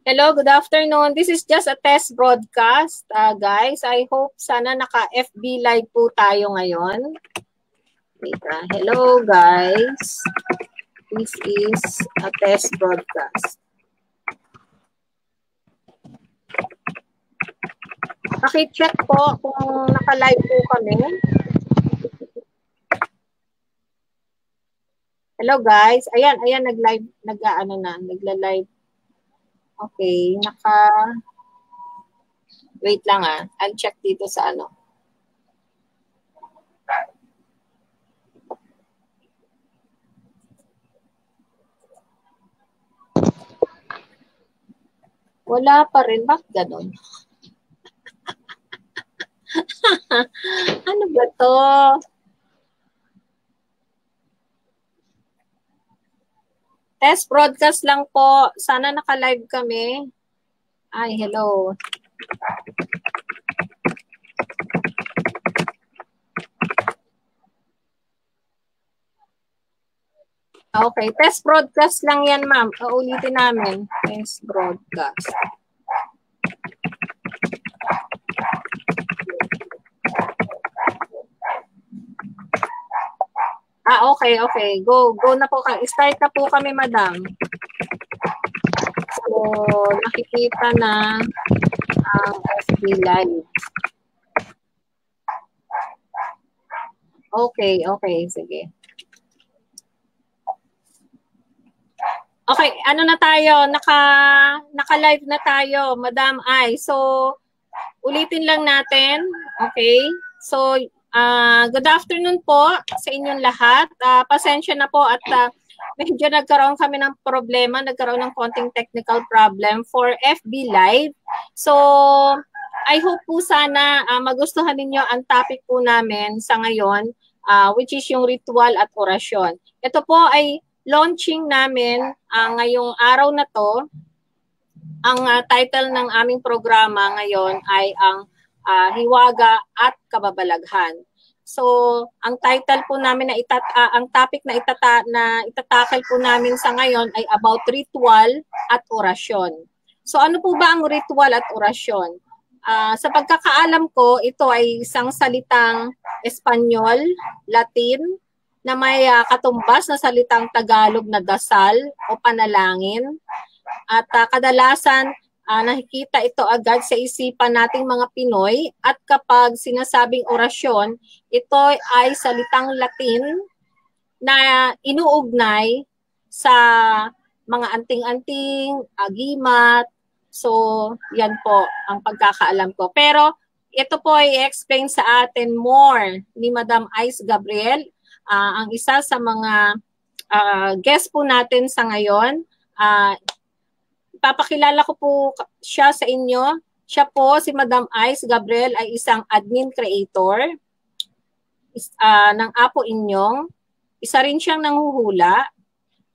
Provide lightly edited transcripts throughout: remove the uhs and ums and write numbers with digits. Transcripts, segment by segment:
Hello, good afternoon. This is just a test broadcast, guys. I hope sana naka-FB live po tayo ngayon. Hello, guys. This is a test broadcast. Paki-check po kung naka-live po kami. Hello, guys. Ayan, nag-live, nagla-live. Okay, wait lang I'll check dito sa ano. Wala pa rin. Bakit ganun? Ano ba to? Test broadcast lang po. Sana naka-live kami. Ay, hello. Okay, test broadcast lang yan, ma'am. Uulitin namin. Test broadcast. Okay. Go na po kayo. Start na po kami, madam. So, nakikita na ang FB Live. Okay. Sige. Okay, ano na tayo? Naka-live na tayo, Madam Ai. So, ulitin lang natin. Okay? So, good afternoon po sa inyong lahat. Pasensya na po at medyo nagkaroon kami ng problema, nagkaroon ng konting technical problem for FB Live. So, I hope po sana magustuhan ninyo ang topic po namin sa ngayon, which is yung ritual at orasyon. Ito po ay launching namin ngayong araw na to. Ang title ng aming programa ngayon ay ang Hiwaga at Kababalaghan. So, ang title po namin ang topic na itatakal po namin sa ngayon ay about ritual at orasyon. So, ano po ba ang ritual at orasyon? Sa pagkakaalam ko, ito ay isang salitang Espanyol, Latin, na may katumbas na salitang Tagalog na dasal o panalangin. At kadalasan, nakikita ito agad sa isipan nating mga Pinoy at kapag sinasabing orasyon, ito ay salitang Latin na inuugnay sa mga anting-anting, agimat. So, yan po ang pagkakaalam ko. Pero ito po ay i-explain sa atin more ni Madam Ice Gabriel, ang isa sa mga guest po natin sa ngayon. Papakilala ko po siya sa inyo. Siya po, si Madam Ice Gabriel, ay isang admin creator ng Apo Inyong. Isa rin siyang nanghuhula,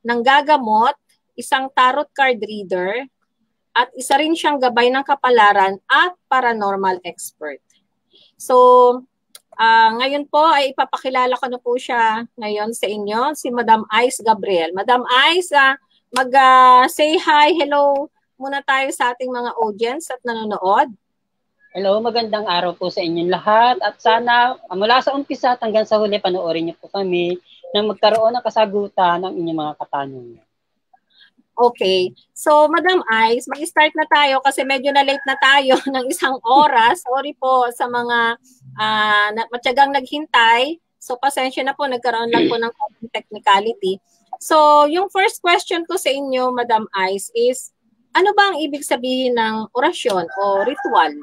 nanggagamot, isang tarot card reader, at isa rin siyang gabay ng kapalaran at paranormal expert. So, ngayon po ay ipapakilala ko na po siya ngayon sa inyo, si Madam Ice Gabriel. Madam Ice, mag-say hi, hello muna tayo sa ating mga audience at nanonood. Hello, magandang araw po sa inyong lahat at sana mula sa umpisa hanggang sa huli panoorin niyo po kami na magkaroon ng kasagutan ng inyong mga katanungan. Okay. So, Madam Ice, mag-start na tayo kasi medyo na late na tayo ng isang oras. Sorry po sa mga matyagang naghintay. So, pasensya na po, nagkaroon lang po ng technicality. So, yung first question ko sa inyo, Madam Ice, is ano ba ang ibig sabihin ng orasyon o ritual?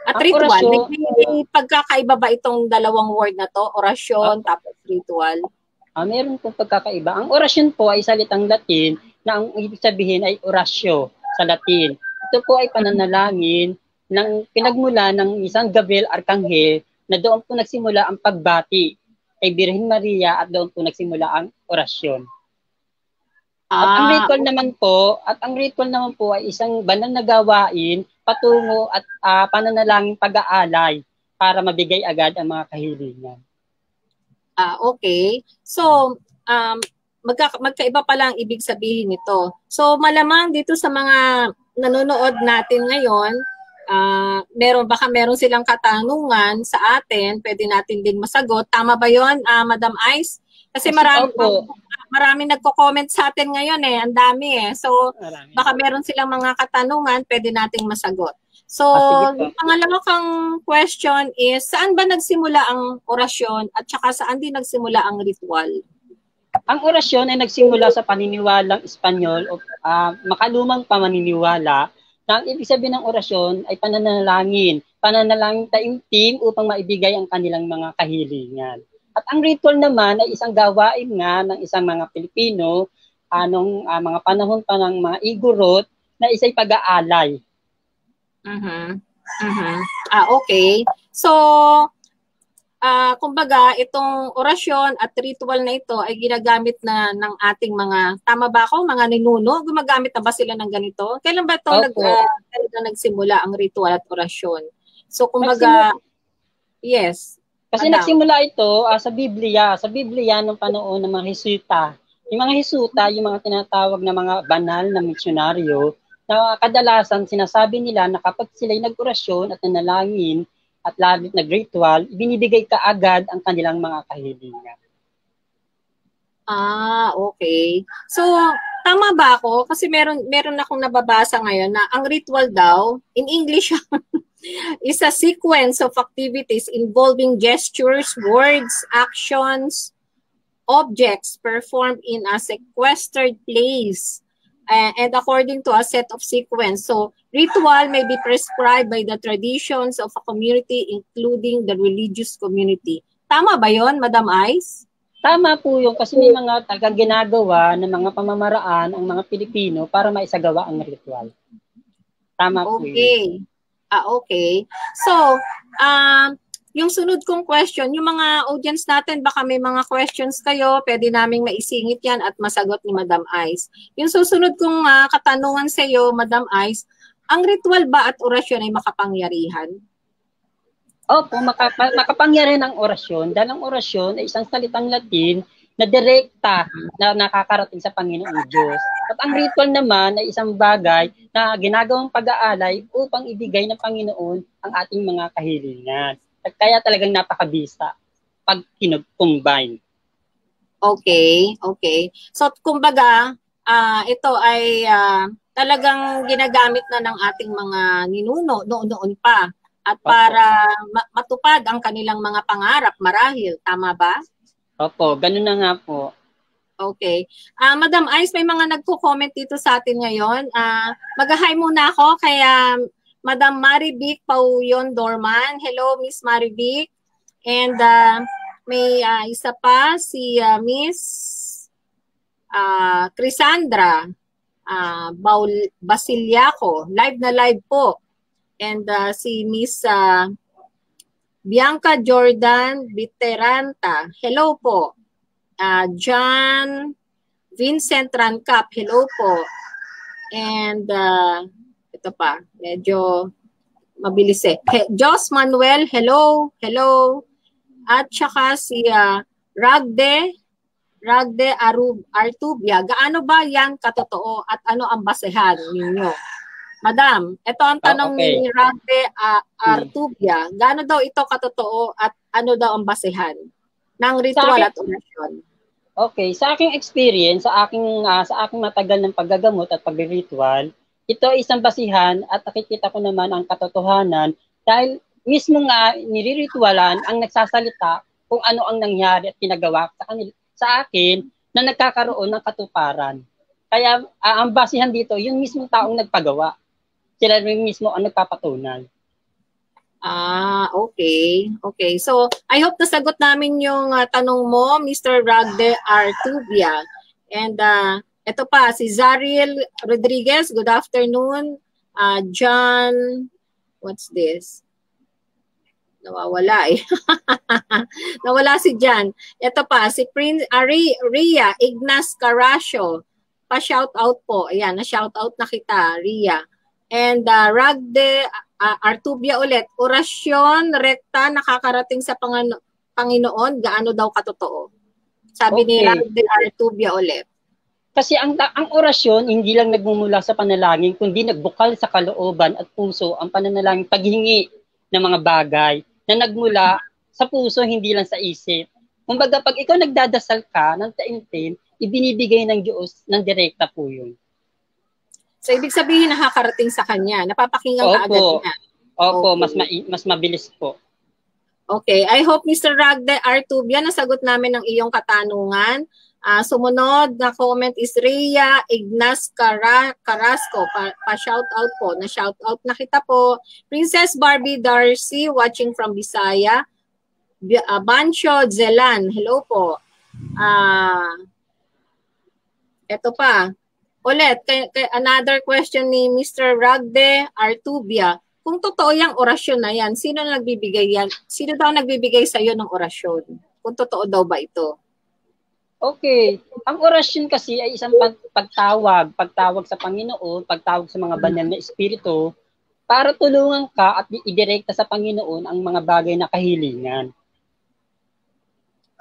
At ritual, may pagkakaiba ba itong dalawang word na to? Orasyon, tapos ritual? Meron pong pagkakaiba. Ang orasyon po ay salitang Latin na ang ibig sabihin ay orasyo sa Latin. Ito po ay pananalangin ng pinagmula ng isang Gabriel Arcangel na doon po nagsimula ang pagbati kay Birhen Maria at doon po nagsimula ang orasyon. At ang ritual naman po ay isang banal na gawain patungo at pananalangin pag-aalay para mabigay agad ang mga kahilingan. Okay. So, magkaiba pala ang ibig sabihin nito. So malamang dito sa mga nanonood natin ngayon, meron silang katanungan sa atin, pwede natin din masagot. Tama ba 'yon, Madam Ice? Kasi marami nagko-comment sa atin ngayon ang dami So baka meron silang mga katanungan, pwede nating masagot. So, yung pangalawa kang question is, saan ba nagsimula ang orasyon at saka saan din nagsimula ang ritual? Ang orasyon ay nagsimula sa paniniwalang Espanyol o makalumang pamaniniwala na ang ibig sabihin ng orasyon ay pananalangin taimtim upang maibigay ang kanilang mga kahilingan. At ang ritual naman ay isang gawain nga ng isang mga Pilipino nung mga panahon pa ng mga Igorot na isa'y pag-aalay. Okay. So, kumbaga, itong orasyon at ritual na ito ay ginagamit na ng ating mga, tama ba ako, mga ninuno? Gumagamit na ba sila ng ganito? Kailan ba ito nagsimula ang ritual at orasyon? So, kumbaga, yes. Kasi nagsimula ito sa Biblia. Sa Biblia ng panahon ng mga Jesuita. Yung mga Jesuita, yung mga tinatawag na mga banal na misyonaryo, na kadalasan sinasabi nila na kapag sila'y nag-orasyon at nanalangin at labit nag-ritual, binibigay kaagad ang kanilang mga kahilingan. Okay. So, tama ba ako? Kasi meron akong nababasa ngayon na ang ritual daw, in English, is a sequence of activities involving gestures, words, actions, objects performed in a sequestered place and according to a set of sequence. So, ritual may be prescribed by the traditions of a community, including the religious community. Tama ba yon, Madam Ice? Tama po yun, kasi may mga ginagawa ng mga pamamaraan ang mga Pilipino para maisagawa ang ritual. Tama po yun. Okay. So, yung sunod kong question, yung mga audience natin, baka may mga questions kayo, pwede naming maisingit yan at masagot ni Madam Ice. Yung susunod kong katanungan sa iyo, Madam Ice, ang ritual ba at orasyon ay makapangyarihan? Opo, makapangyarihan ang orasyon dahil ang orasyon ay isang salitang Latin na direkta na nakakarating sa Panginoong Diyos. At ang ritual naman ay isang bagay na ginagawang pag-aalay upang ibigay ng Panginoon ang ating mga kahilingan. At kaya talagang napakabisa pag combine. Okay. So, kumbaga, ito ay talagang ginagamit na ng ating mga ninuno noon pa at para matupad ang kanilang mga pangarap marahil. Tama ba? Opo, ganun na nga po. Okay. Madam Ice, may mga nagko-comment dito sa atin ngayon. Mag-hi muna ako kaya Madam Marivic Pauyon Dorman. Hello, Miss Marivic. And may isa pa, si Miss Crisandra Basiliaco. Live na live po. And si Miss Bianca Jordan Biteranta. Hello po. John Vincent Rancap. Hello po. And ito pa, medyo mabilis Jos Manuel, hello. At saka si Ragde Artubia. Gaano ba yan katotoo at ano ang basehan ninyo? Madam, ito ang tanong ni Ragde Artubia. Gaano daw ito katotoo at ano daw ang basehan ng ritual at orasyon? Okay, sa aking experience, sa aking matagal ng paggagamot at pag-ritual, ito ay isang basihan at nakikita ko naman ang katotohanan dahil mismo nga nire-ritualan ang nagsasalita kung ano ang nangyari at pinagawa sa akin na nagkakaroon ng katuparan. Kaya ang basihan dito, yung mismong taong nagpagawa. Sila rin mismo ang nagpapatunay. Okay. So, I hope nasagot namin yung tanong mo, Mr. Ragde Artubia. And ito pa, si Zariel Rodriguez, good afternoon. John, what's this? Nawawala Nawala si John. Ito pa, si Prince Ria Ignas Caracio. Pa-shout out po. Ayan, na-shout out na kita, Ria. And Ragde Artubia ulit. Orasyon, rekta, nakakarating sa Panginoon, gaano daw katotoo? Sabi ni Okay. Rag de Artubia ulit. Kasi ang orasyon hindi lang nagmumula sa panalangin, kundi nagbukal sa kalooban at puso ang pananalangin, paghingi ng mga bagay na nagmula sa puso, hindi lang sa isip. Kumbaga, pag ikaw nagdadasal ka ng taimtim, ibinibigay ng Diyos ng direkta po yun. So, ibig sabihin nakakarating sa kanya. Napapakinggan ka agad Opo. niya. Opo, Okay. mas mabilis po. Okay. I hope, Mr. Ragde Artubia, nasagot namin ang iyong katanungan. Sumunod na comment is Rhea Ignas Carrasco. Pa-shoutout po. Na-shoutout na kita po. Princess Barbie Darcy, watching from Bisaya. Bancho Zelan, hello po. Ito pa. Ulit, another question ni Mr. Ragde Artubia. Kung totoo yung orasyon na yan, sino nagbibigay yan? Sino daw nagbibigay sa iyo ng orasyon? Kung totoo daw ba ito? Okay. Ang orasyon kasi ay isang pagtawag sa Panginoon, pagtawag sa mga banal na espiritu, para tulungan ka at idirekta sa Panginoon ang mga bagay na kahilingan.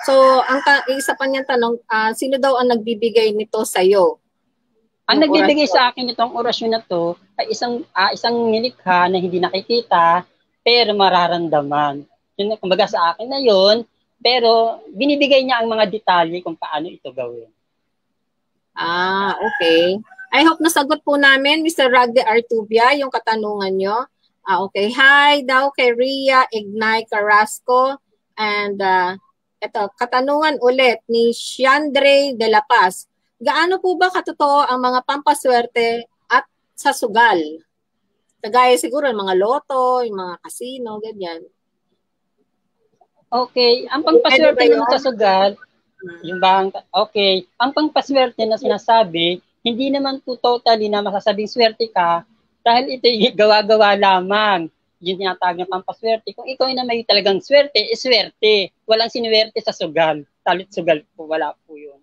So, isa pa niyang tanong, sino daw ang nagbibigay nito sa iyo? Ang nagbibigay sa akin itong orasyon na to ay isang nilikha na hindi nakikita pero mararamdaman. Yun, kumbaga sa akin na yun, pero binibigay niya ang mga detalye kung paano ito gawin. Okay. I hope nasagot po namin, Mr. Ragde Artubia, yung katanungan nyo. Okay. Hi daw kay Rhea Ignay Carrasco. And ito, katanungan ulit ni Shandre de la Paz. Gaano po ba katotoo ang mga pampaswerte at sa sugal? Kagaya siguro ng mga loto, yung mga casino, ganyan. Okay, ang pampaswerte ng sa sugal, yung bang, okay, ang pampaswerte na sinasabi, hindi naman po totally na masasabing swerte ka dahil ito gawa-gawa lamang. Yung tinatawag na pampaswerte. Kung ikaw na may talagang swerte, swerte. Walang sinuwerte sa sugal. Talit sugal po, wala po yun.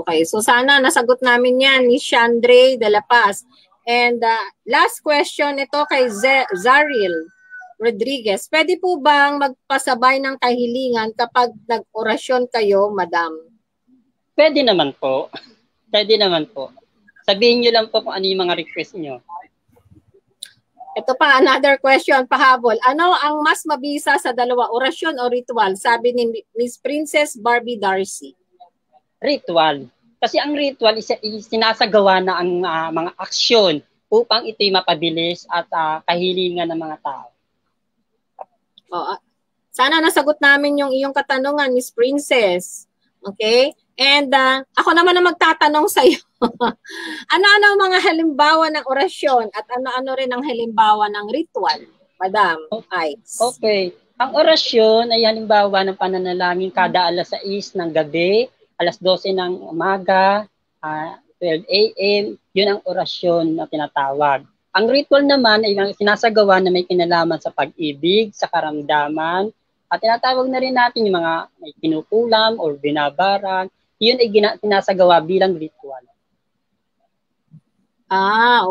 Okay. So sana nasagot namin yan ni Shandre de la Paz. And last question ito kay Zaril Rodriguez. Pwede po bang magpasabay ng kahilingan kapag nag-orasyon kayo, madam? Pwede naman po. Pwede naman po. Sabihin nyo lang po kung ano yung mga request nyo. Ito pa, another question, pahabol. Ano ang mas mabisa sa dalawa, orasyon o ritual? Sabi ni Miss Princess Barbie Darcy. Ritual. Kasi ang ritual is sinasagawa na ang mga aksyon upang ito'y mapabilis at kahilingan ng mga tao. Sana nasagot namin yung iyong katanungan, Miss Princess. Okay? And ako naman na magtatanong sa iyo. Ano-ano ang mga halimbawa ng orasyon at ano-ano rin ang halimbawa ng ritual, Madam Ice? Okay. Ang orasyon ay halimbawa ng pananalangin kada alas 6 ng gabi, alas 12 ng umaga, 12 a.m. Yun ang orasyon na tinatawag. Ang ritual naman ay sinasagawa na may kinalaman sa pag-ibig, sa karamdaman, at tinatawag na rin natin yung mga may kinukulam or binabarang. Yun ay sinasagawa bilang ritual.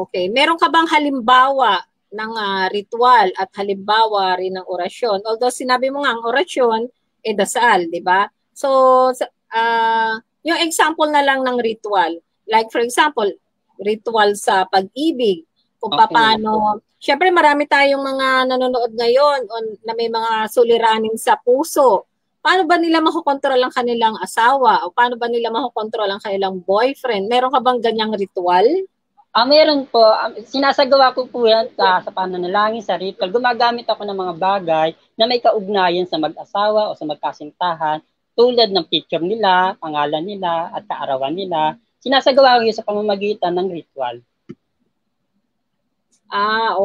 Okay. Meron ka bang halimbawa ng ritual at halimbawa rin ng orasyon? Although sinabi mo nga ang orasyon ay dasal, di ba? So, yung example na lang ng ritual. Like for example, ritual sa pag-ibig. Kung paano, syempre marami tayong mga nanonood ngayon na may mga suliranin sa puso. Paano ba nila makokontrol ang kanilang asawa? O paano ba nila makokontrol ang kanilang boyfriend? Meron ka bang ganyang ritual? Meron po. Sinasagawa ko po yan sa pananalangin, sa ritual. Gumagamit ako ng mga bagay na may kaugnayan sa mag-asawa o sa magkasintahan, tulad ng picture nila, pangalan nila, at kaarawan nila. Sinasagawa ko yun sa pamamagitan ng ritual.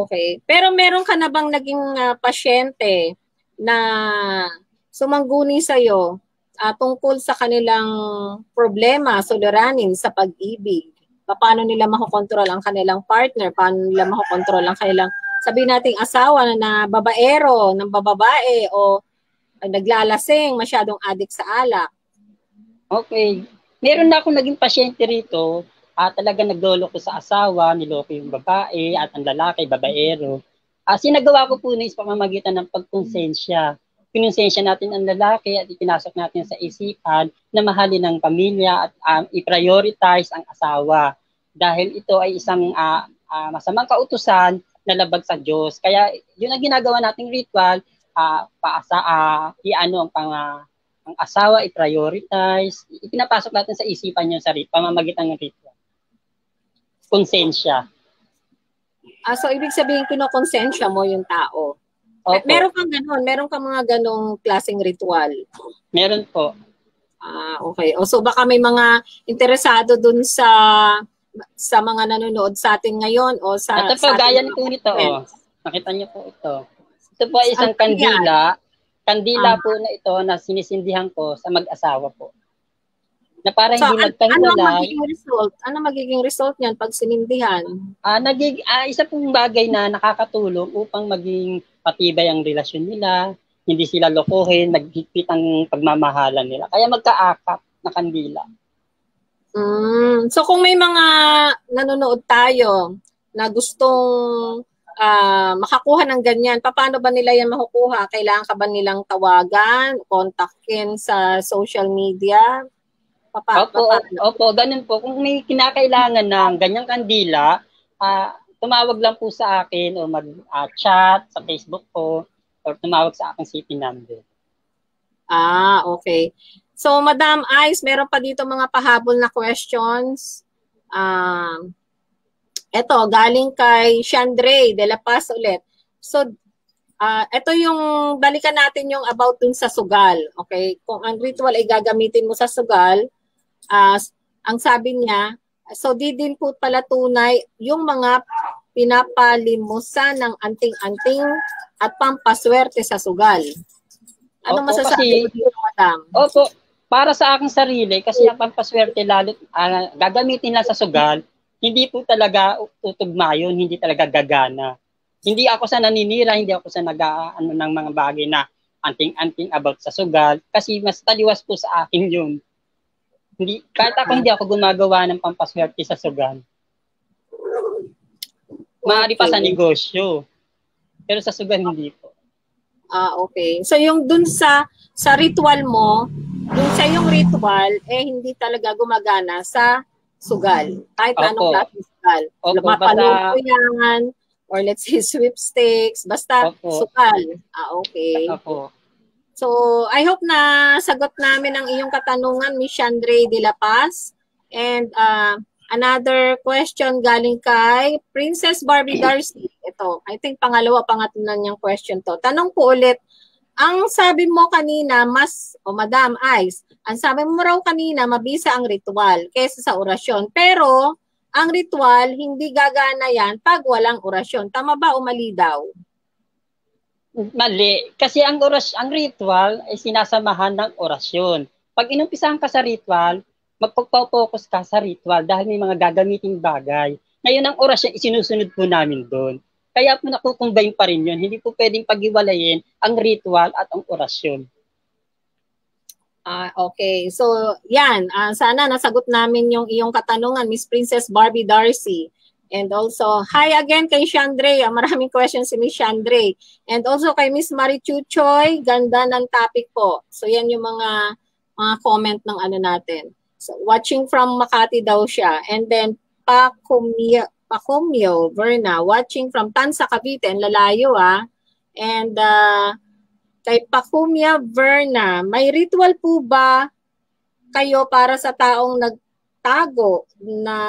Okay. Pero meron ka na bang naging pasyente na sumangguni sa'yo tungkol sa kanilang problema, suliranin sa pag-ibig? Paano nila makokontrol ang kanilang partner? Paano nila makokontrol ang kanilang, sabihin nating asawa na babaero, ng bababae, o naglalasing, masyadong addict sa alak? Okay. Meron na akong naging pasyente rito. Talaga nagloloko sa asawa, niloko yung babae, at ang lalaki, babaero. Sinagawa ko po na sa pamamagitan ng pagkonsensya. kinonsensya natin ang lalaki at ipinasok natin sa isipan na mahalin ang pamilya at i-prioritize ang asawa. Dahil ito ay isang masamang kautusan na labag sa Diyos. Kaya yun ang ginagawa nating ritual, ang asawa i-prioritize, ipinapasok natin sa isipan yun sa pamamagitan ng ritual. Konsensya. So ibig sabihin kinokonsensya mo yung tao. Opo. Meron kang gano'n? Meron kang mga ganong klaseng ritual? Meron po. Okay. So baka may mga interesado dun sa mga nanonood sa atin ngayon o sa... Ito po, gaya po nito. Nakita niyo po ito. Ito po ay isang kandila. Kandila po na ito na sinisindihan ko sa mag-asawa po. Na para hindi magkahiwalay. Ano magiging result niyan pag sinindihan? Isa pong bagay na nakakatulong upang maging patibay ang relasyon nila, hindi sila lokohin, naghigpit ang pagmamahalan nila. Kaya magkaakap na kandila. So kung may mga nanonood tayo na gustong makakuha ng ganyan, paano ba nila yan makukuha? Kailangan ka ba nilang tawagan, kontakin sa social media? Opo, ganun po. Kung may kinakailangan ng ganyang kandila, tumawag lang po sa akin o mag-chat sa Facebook ko or tumawag sa aking city number. Okay. So, Madam Ice, meron pa dito mga pahabol na questions. Ito, galing kay Chandray de la Paz ulit. So, ito yung, balikan natin yung about dun sa sugal. Okay? Kung ang ritual ay gagamitin mo sa sugal, ang sabi niya, so di din po pala tunay yung mga pinapalimusan ng anting-anting at pampaswerte sa sugal. Ano masasabi mo dito, Madam? Opo, para sa aking sarili, kasi ang pampaswerte lalo, gagamitin lang sa sugal, hindi po talaga tutugma yun, hindi talaga gagana. Hindi ako sa naninira, hindi ako sa ng mga bagay na anting-anting about sa sugal, kasi mas taliwas po sa akin yun. Kahit ako hindi ako gumagawa ng pampaswerte sa sugal. Maaari pa sa negosyo. Pero sa sugal hindi po. Okay. So yung dun sa ritual mo, dun sa yung ritual, hindi talaga gumagana sa sugal. Kahit anong klaseng sugal. Mapalungko yan, or let's say sweepstakes, basta sugal. Okay. Opo. So, I hope na sagot namin ang iyong katanungan, Miss Chandray de la Paz. And another question galing kay Princess Barbie Darcy. Ito, I think pangatlo na niyang question to. Tanong po ulit, ang sabi mo kanina, Madam Ice, ang sabi mo raw kanina, mabisa ang ritual kaysa sa orasyon. Pero, ang ritual, hindi gagana yan pag walang orasyon. Tama ba o mali daw? Mali. Kasi ang ritual ay sinasamahan ng orasyon. Pag inumpisahan ka sa ritual, magpapofocus ka sa ritual dahil may mga gagamiting bagay. Ngayon ang orasyon, isinusunod po namin doon. Kaya po nakukumbine pa rin yun. Hindi po pwedeng pag-iwalayin ang ritual at ang orasyon. Okay. So, yan. Sana nasagot namin yung iyong katanungan, Miss Princess Barbie Darcy. And also, hi again kay Chandray. Maraming questions si Miss Chandray. And also kay Miss Marichu Choi, ganda ng topic po. So yan yung mga comment ng natin. So watching from Makati daw siya. And then Pacomio Verna, watching from Tansa Cavite, and lalayo And kay Pacomia Verna, may ritual po ba kayo para sa taong nagtago na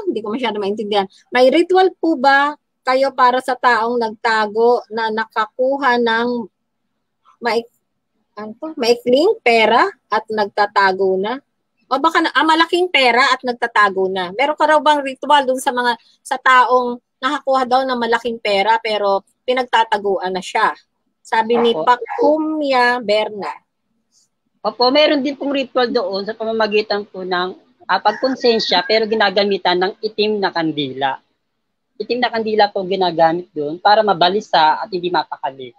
hindi ko masyado maintindihan. May ritual po ba kayo para sa taong nagtago na nakakuha ng maikling pera at nagtatago na? O baka malaking pera at nagtatago na. Meron ka raw bang ritual dun sa taong nakakuha daw ng malaking pera pero pinagtataguan na siya? Sabi ni Pacomia Berna. Opo, meron din pong ritual doon sa pamamagitan po ng pagkonsensya pero ginagamitan ng itim na kandila. Itim na kandila po ginagamit doon para mabalisa at hindi mapakali.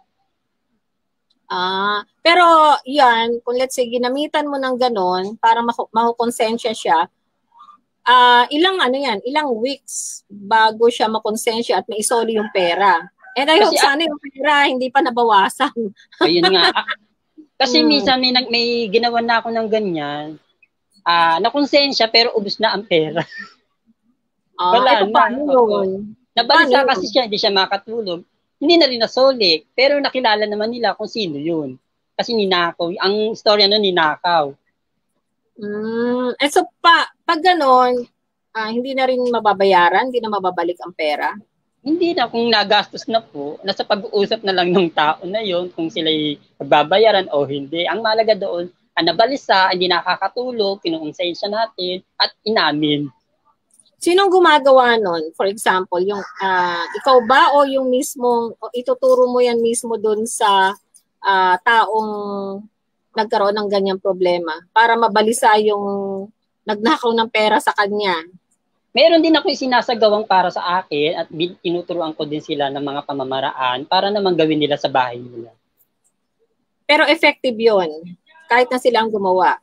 Pero yan, kung let's say ginamitan mo ng ganon para makukonsensya siya, ilang weeks bago siya makonsensya at maisoli yung pera. And I hope sana yung pera hindi pa nabawasan. Ayun nga. Kasi minsan may ginawa na ako ng ganyan. Nakonsensya pero ubos na ang pera. Wala na. Paano yun? Nabalisa kasi siya, hindi siya makatulog. Hindi na rin nasolik. Pero nakilala naman nila kung sino yun. Kasi ninakaw. Ang storya nun, ninakaw. So, pag ganon, hindi na rin mababayaran? Hindi na mababalik ang pera? Hindi na, kung nagastos na po, nasa pag-uusap na lang ng tao na yon kung sila'y magbabayaran o hindi. Ang malaga doon, nabalisa, hindi nakakatulog, kinuonsensya natin, at inamin. Sinong gumagawa nun? For example, yung ikaw ba o yung mismo, o ituturo mo yan mismo doon sa taong nagkaroon ng ganyang problema para mabalisa yung nagnakaw ng pera sa kanya? Meron din ako sinasagawang para sa akin at tinuturuan ko din sila ng mga pamamaraan para naman gawin nila sa bahay nila. Pero effective yun, kahit na sila ang gumawa?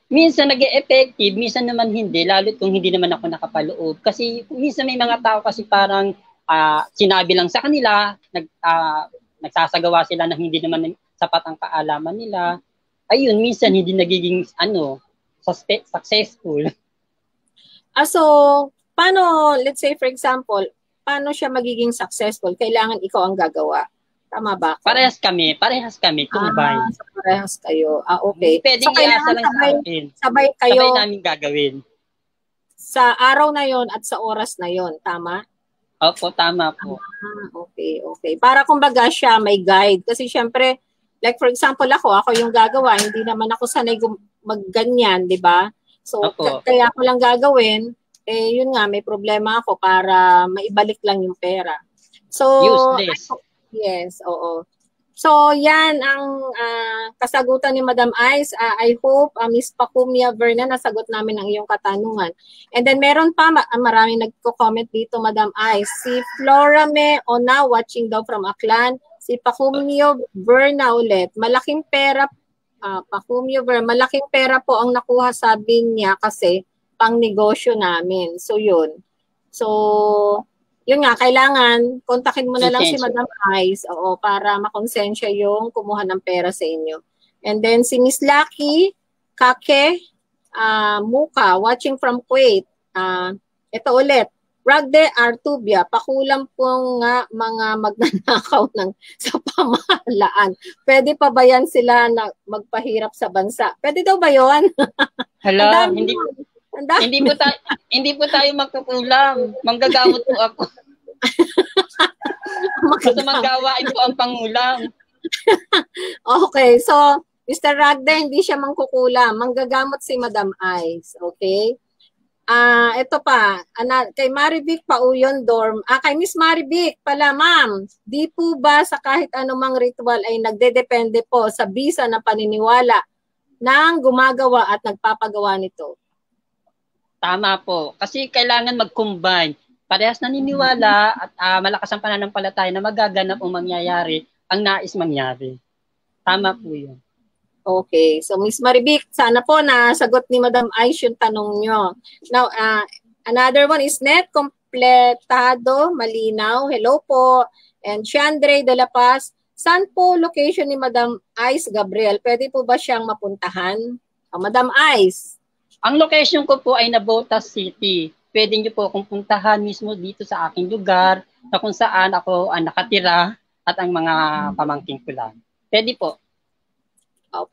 Minsan nag-e-effective, minsan naman hindi, lalo kung hindi naman ako nakapaloob. Kasi minsan may mga tao kasi parang sinabi lang sa kanila, nagsasagawa sila na hindi naman sapat ang kaalaman nila. Ayun, minsan hindi nagiging successful. So, paano, let's say for example, paano siya magiging successful? Kailangan ikaw ang gagawa. Tama ba? Parehas kami, combine. So parehas kayo. Okay. Pwedeng iasa lang sa akin. Sabay kayo. Sabay namin gagawin. Sa araw na yon at sa oras na yon, tama? Opo, tama po. Okay. Para kumbaga siya may guide. Kasi syempre, like for example ako yung gagawa, hindi naman ako sanay magganyan, di ba? So, kaya ako lang gagawin, yun nga, may problema ako para maibalik lang yung pera. So, useless. Yes, oo. So, yan ang kasagutan ni Madam Ice. I hope, Miss Pacumia Verna, nasagot namin ang iyong katanungan. And then, meron pa, maraming nagko-comment dito, Madam Ice. Si Flora Me Ona, watching daw from Aklan. Si Pacumia Verna ulit. Malaking pera, Pacumia Verna, malaking pera po ang nakuha, sabi niya, kasi pang negosyo namin. So, yun. So, yun nga, kailangan, kontakin mo na lang si Madam Ice para makonsensya yung kumuha ng pera sa inyo. And then si Miss Lucky Kake Muka, watching from Kuwait. Ito ulit, Ragde Artubia, pakulam po nga mga magnanakaw sa pamahalaan. Pwede pa ba yan sila na magpahirap sa bansa? Pwede daw ba yun? Hala, Hindi po tayo magkukulam. Manggagamot po ako. Basta manggawain po ang pangulam. Okay, so Mr. Ragda, hindi siya mangkukulam. Manggagamot si Madam Ice. Okay? Ito pa, kay Marivic Pauyon Dorm. Kay Miss Marivic pala, ma'am. Di po ba sa kahit anumang ritual ay nagdedepende po sa bisa na paniniwala ng gumagawa at nagpapagawa nito? Tama po. Kasi kailangan mag-combine. Parehas naniniwala at malakas ang pananampalataya na magaganap o mangyayari ang nais mangyari. Tama po yun. Okay. So, Miss Marivic, sana po nasagot ni Madam Ice yung tanong nyo. Now, another one is Net Completado Malinaw. Hello po. And Chandre de la Paz. Saan po location ni Madam Ice Gabriel? Pwede po ba siyang mapuntahan? Madam Ice. Ang location ko po ay Navotas City. Pwede niyo po akong puntahan mismo dito sa aking lugar na kung saan ako nakatira at ang mga pamangkin ko lang. Pwede po.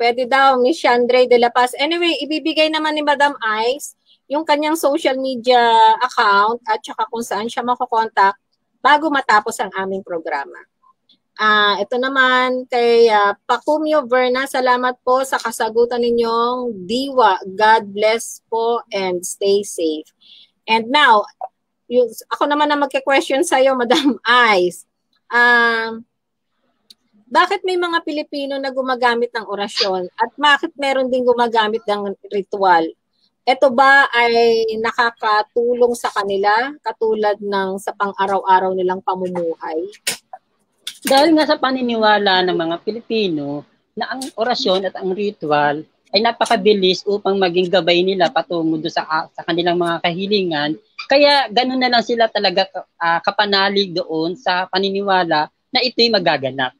Pwede daw, Miss Chandre de la Paz. Anyway, ibibigay naman ni Madam Ice yung kanyang social media account at saka kung saan siya makukontak bago matapos ang aming programa. Ito naman kay Pacumio Verna, salamat po sa kasagutan ninyong diwa. God bless po and stay safe. And now, ako naman na magke-question sa'yo, Madam Ice. Bakit may mga Pilipino na gumagamit ng orasyon at bakit meron din gumagamit ng ritual? Ito ba ay nakakatulong sa kanila katulad ng sa pang-araw-araw nilang pamumuhay? Dahil nga sa paniniwala ng mga Pilipino na ang orasyon at ang ritual ay napakabilis upang maging gabay nila patungo sa kanilang mga kahilingan, Kaya ganun na lang sila talaga kapanalig doon sa paniniwala na ito'y magaganap.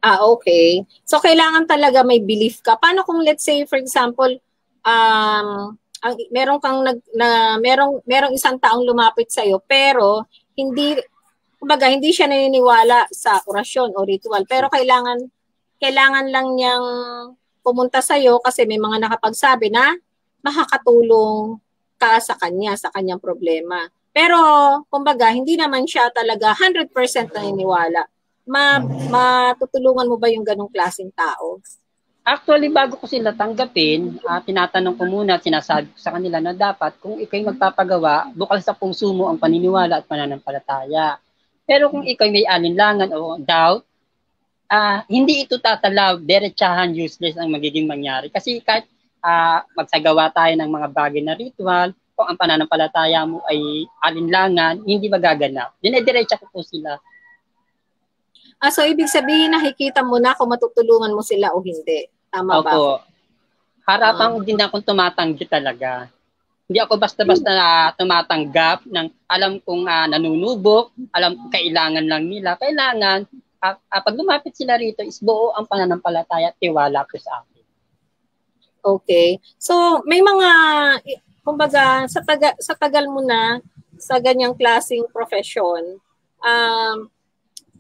Okay. So, kailangan talaga may belief ka. Paano kung let's say, for example, merong merong isang taong lumapit sa iyo pero kumbaga hindi siya naniniwala sa orasyon o ritual pero kailangan lang niyang pumunta sa iyo kasi may mga nakapagsabi na makakatulong ka sa kanyang problema. Pero kumbaga hindi naman siya talaga 100% naniniwala. Matutulungan mo ba yung ganong klaseng tao? Actually, bago ko sila tanggapin, tinatanong ko muna at sinasabi ko sa kanila na dapat kung ikaw'y magpapagawa, bukal sa puso mo ang paniniwala at pananampalataya. Pero kung ikaw'y may alinlangan o doubt, hindi ito tatalaw, diretsahan useless ang magiging mangyari. Kasi kahit magsagawa tayo ng mga bagay na ritual, kung ang pananampalataya mo ay alinlangan, hindi magaganap. Dinediretsa ko po sila. So, ibig sabihin, nakikita mo na kung matutulungan mo sila o hindi. Tama ba? Opo. Harapan din akong tumatanggi talaga. Hindi ako basta-basta tumatanggap ng alam kong nanunubok, alam kong kailangan lang nila. Kailangan, pag lumapit sila rito, is buo ang pananampalataya at tiwala ko sa akin. Okay. So, may mga, kumbaga, sa tagal mo na sa ganyang klaseng profession,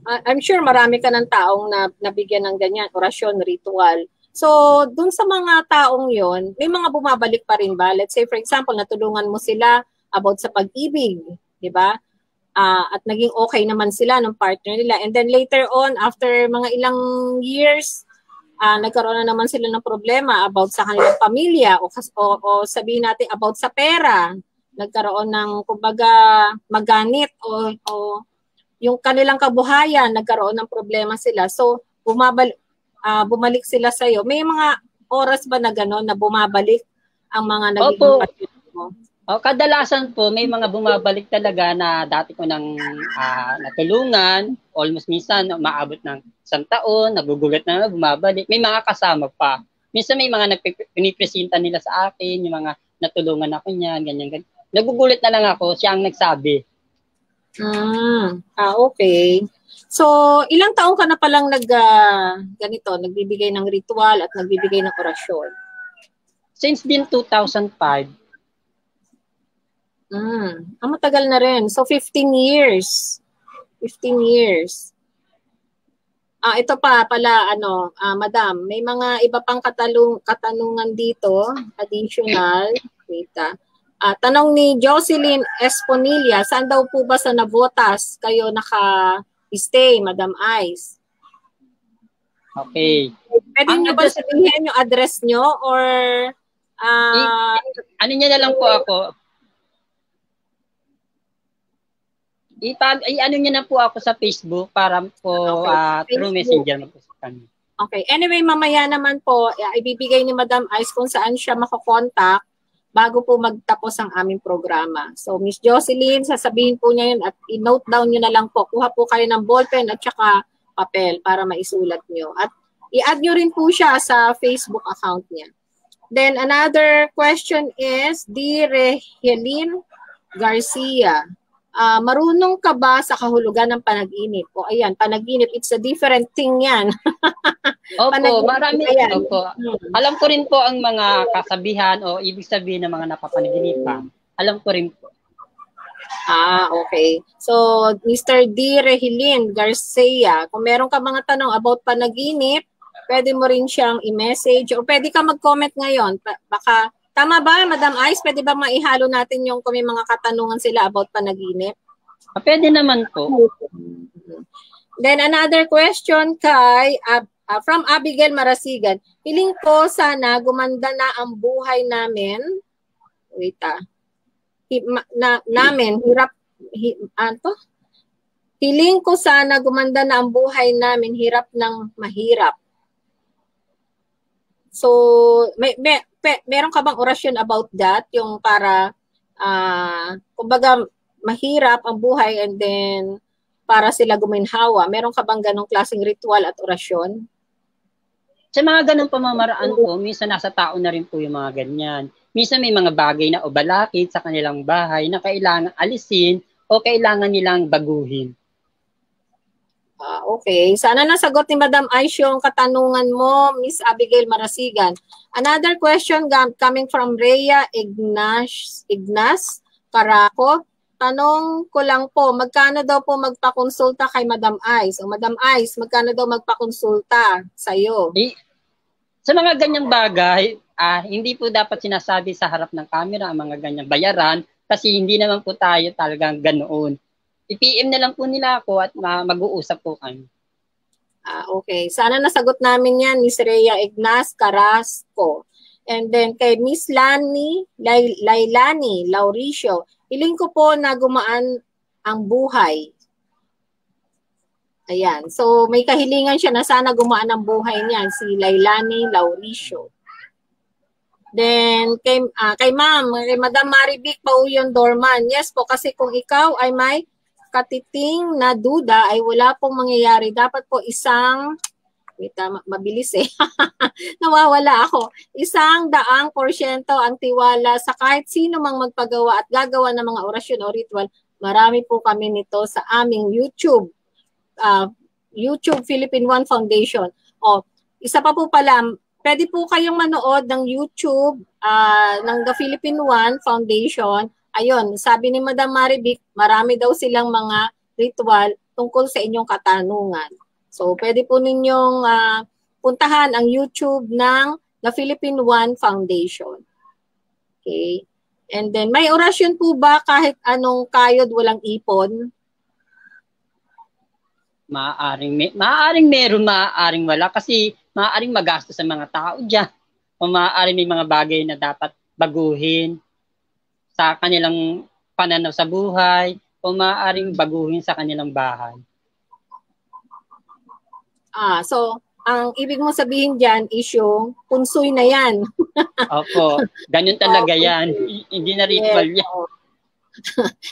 I'm sure marami ka ng taong nabigyan ng ganyan, orasyon, ritual. So, dun sa mga taong yon, may mga bumabalik pa rin ba? Let's say, for example, natulungan mo sila about sa pag-ibig, di ba? At naging okay naman sila ng partner nila. And then later on, after mga ilang years, nagkaroon na naman sila ng problema about sa kanilang pamilya o sabihin natin about sa pera. Nagkaroon ng, kumbaga, maganit o yung kanilang kabuhayan, nagkaroon ng problema sila. So, bumalik sila sa iyo. May mga oras ba na gano'n na bumabalik ang mga nagiging partner mo? Kadalasan po, may mga bumabalik talaga na dati ko nang natulungan. Almost minsan, maabot ng 1 taon, nagugulat na bumabalik. May mga kasama pa. Minsan may mga pinipresenta nila sa akin, yung mga natulungan ako niya, ganyan. Nagugulat na lang ako, siya ang nagsabi. Okay. So, ilang taon ka na palang nagbibigay ng ritual at nagbibigay ng orasyon? Since din 2005. Matagal na rin. So, 15 years. 15 years. Ito pa pala, madam, may mga iba pang katanungan dito, additional. Wait, tanong ni Jocelyn Esponilla, saan daw po ba sa Navotas kayo naka-stay, Madam Ice? Okay. Pwede nyo ba sabihin yung address nyo or ano niya na lang po ako? Ano niya na po ako sa Facebook para po through Messenger po sa kanya. Okay. Anyway, mamaya naman po, ibibigay ni Madam Ice kung saan siya makakontakt bago po magtapos ang aming programa. So, Miss Jocelyn, sasabihin po niya yun at i-note down niyo na lang po. Kuha po kayo ng ballpen at saka papel para maisulat niyo. At i-add niyo rin po siya sa Facebook account niya. Then, another question is, Dear Helene Garcia, marunong ka ba sa kahulugan ng panaginip? O ayan, panaginip, it's a different thing yan. Opo, marami. Opo. Alam ko rin po ang mga kasabihan o ibig sabihin ng mga napapanaginipan. Alam ko rin po. Okay. So, Mr. D. Regilin Garcia, kung meron ka mga tanong about panaginip, pwede mo rin siyang i-message o pwede ka mag-comment ngayon. Baka, tama ba, Madam Ice? Pwede ba maihalo natin yung kung may mga katanungan sila about panaginip? Pwede naman po. Then another question kay from Abigail Marasigan. Hiling ko sana gumanda na ang buhay namin. Wait namin hiling ko sana gumanda na ang buhay namin, hirap ng mahirap. So, meron ka bang orasyon about that? Yung para, kumbaga, mahirap ang buhay and then para sila guminhawa. Meron ka bang ganong klaseng ritual at orasyon? Sa mga ganong pamamaraan po, minsan nasa tao na rin po yung mga ganyan. Minsan may mga bagay na o balakid sa kanilang bahay na kailangan alisin o kailangan nilang baguhin. Okay. Sana nasagot ni Madam Aish yung katanungan mo, Miss Abigail Marasigan. Another question coming from Rhea Ignas Caraco. Tanong ko lang po, magkano daw po magpakonsulta kay Madam Aish? O Madam Aish, magkano daw magpakonsulta sa'yo? Sa mga ganyang bagay, hindi po dapat sinasabi sa harap ng camera ang mga ganyang bayaran kasi hindi naman po tayo talagang ganoon. I-PM na lang po nila ako at mag-uusap po kami. Okay. Sana nasagot namin yan, Miss Rhea Ignas Carrasco. And then kay Miss Lailani Lauricio, hiling ko po na gumaan ang buhay. Ayan. So may kahilingan siya na sana gumaan ang buhay niyan, si Lailani Lauricio. Then kay Ma'am, kay Madam Marivic Pauyon Dorman. Yes po, kasi kung ikaw ay may katiting na duda ay wala pong mangyayari. Dapat po mabilis nawawala ako. 100% ang tiwala sa kahit sino mang magpagawa at gagawa ng mga orasyon o ritual. Marami po kami nito sa aming YouTube Philippine One Foundation. Isa pa po pala, pwede po kayong manood ng YouTube ng The Philippine One Foundation. Ayun, sabi ni Madam Marivic, marami daw silang mga ritual tungkol sa inyong katanungan. So, pwede po ninyong puntahan ang YouTube ng The Philippine One Foundation. Okay. And then, may orasyon po ba kahit anong kayod walang ipon? Maaaring meron, maaaring wala. Kasi maaaring magastos sa mga tao dyan. O maaaring may mga bagay na dapat baguhin sa kanilang pananaw sa buhay o maaaring baguhin sa kanilang bahay. So, ang ibig mo sabihin dyan is yung punsoy na yan. Opo, ganyan talaga yan. Hindi na ritual yan.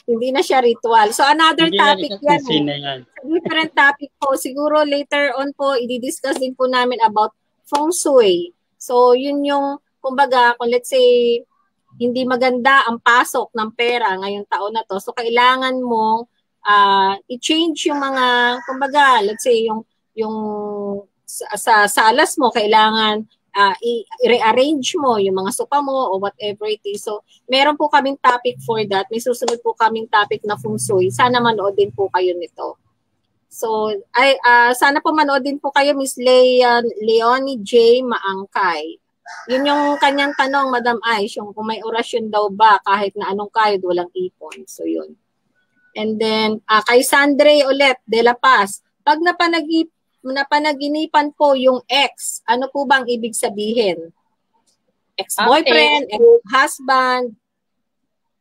Hindi na siya ritual. So, another topic yan. Different topic po. Siguro later on po, i-discuss din po namin about feng shui. So, yun yung, kumbaga, kung let's say, hindi maganda ang pasok ng pera ngayong taon na to. So, kailangan mo i-change yung mga, kumbaga, let's say, yung sa salas mo, kailangan i-rearrange mo yung mga sopa mo o whatever it is. So, meron po kaming topic for that. May susunod po kaming topic na feng shui. Sana manood din po kayo nito. So, sana po manood din po kayo, Miss Leonie J. Maangkay. Yun yung kanyang tanong, Madam Aish, yung kung may orasyon daw ba kahit na anong kayod walang ipon. So, yun. And then, kay Sandre ulit, De La Paz, pag napanaginipan po yung ex, ano po bang ibig sabihin? Ex-boyfriend, ex-husband?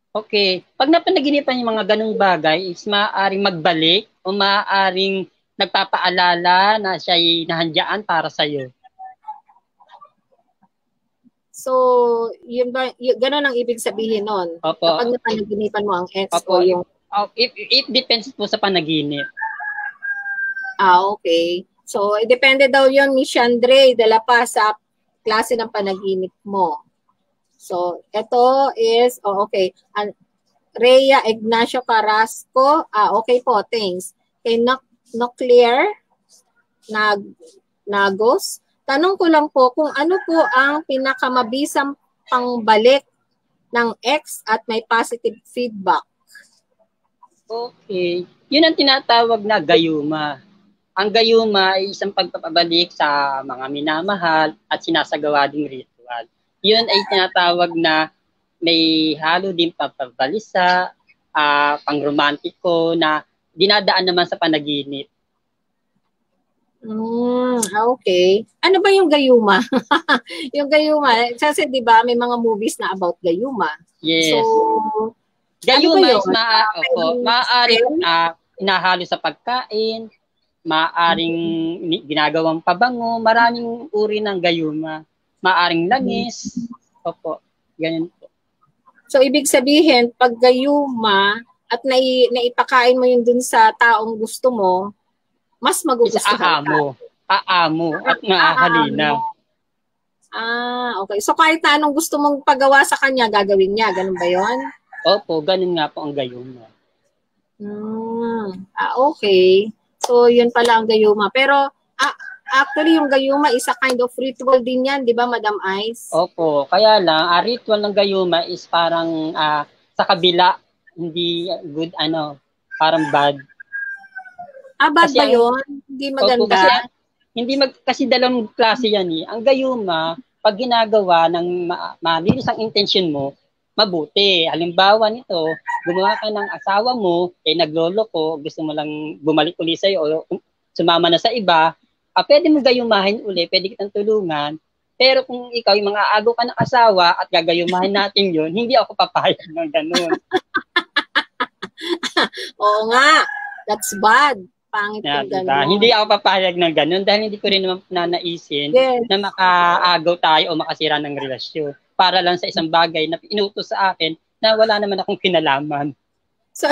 Okay. Pag napanaginipan yung mga ganung bagay, is maaaring magbalik o maaaring nagpapaalala na siya'y nahandyaan para sa'yo. So, yun ba, gano'n ang ibig sabihin nun? Opo. Kapag napanaginipan mo ang ex Opo. o yung... It depends po sa panaginip. Okay. So, depende daw yun, Miss Chandre, De La Paz, sa klase ng panaginip mo. So, ito is, okay. Rhea Ignacio Carrasco. Okay po, thanks. Kay Nuclear Nagos. Tanong ko lang po kung ano po ang pinakamabisang pangbalik ng ex at may positive feedback. Okay. Yun ang tinatawag na gayuma. Ang gayuma ay isang pagpapabalik sa mga minamahal at sinasagawa ding ritual. Yun ay tinatawag na may halo din papabalisa, pangromantiko na dinadaan naman sa panaginip. Okay. Ano ba yung gayuma? Yung gayuma, kasi 'di ba may mga movies na about gayuma. Yes. So, gayuma is maaaring inahalo sa pagkain, maaaring ginagawang pabango, maraming uri ng gayuma. Maaring langis. Opo, ganyan po. So, ibig sabihin, pag gayuma at naipakain mo yun dun sa taong gusto mo, mas magugustuhan ka. Aamo at mahalina. Okay. So kahit na anong gusto mong pagawa sa kanya, gagawin niya. Ganun ba yun? Opo, ganun nga po ang gayuma. Okay. So, yun pala ang gayuma. Pero, actually, yung gayuma is a kind of ritual din yan, di ba, Madam Ice? Opo, kaya lang, ritual ng gayuma is parang sa kabila, hindi good, parang bad. Bad kasi ba yun? Hindi maganda? Opo, kasi dalawang klase yan eh. Ang gayuma, pag ginagawa ng malinis ang intention mo, mabuti. Halimbawa nito, gumawa ka ng asawa mo, nagloloko, gusto mo lang bumalik uli sa'yo o sumama na sa iba, pwede mo gayumahin uli, pwede kitang tulungan. Pero kung ikaw, yung mga agaw ka ng asawa at gagayumahin natin yun, hindi ako papayag ng ganun. Oo nga, that's bad. Pangit yung diba? ganun. Hindi ako papayag ng ganun dahil hindi ko rin naman nanaisin na makaagaw tayo o makasira ng relasyon para lang sa isang bagay na inutos sa akin na wala naman akong kinalaman. So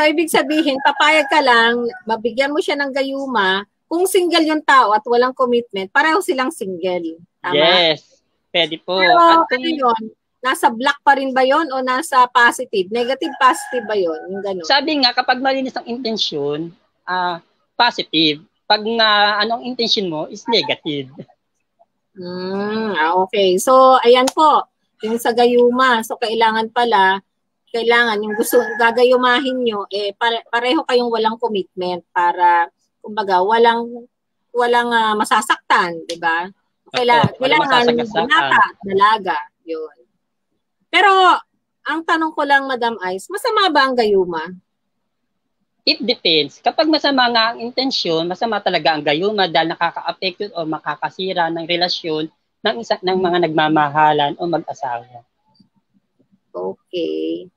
ibig sabihin, papayag ka lang, mabigyan mo siya ng gayuma, kung single yung tao at walang commitment, pareho silang single. Tama? Yes, pwede po. Pero ano yun? Nasa black pa rin ba yun o nasa positive? Negative, positive ba yun? Yung ganun. Sabi nga, kapag malinis ang intensyon, positive. Pag anong intention mo is negative. Okay. So, ayan po. Yung sa gayuma. So, kailangan yung gusto gagayumahin nyo, pareho kayong walang commitment para, kumbaga, walang masasaktan, di ba? Kailangan binata, dalaga. Yun. Pero, ang tanong ko lang, Madam Ice, masama ba ang gayuma? It depends. Kapag masama nga ang intensyon, masama talaga ang gayuma dahil nakaka-affect o makakasira ng relasyon ng mga nagmamahalan o mag-asawa. Okay.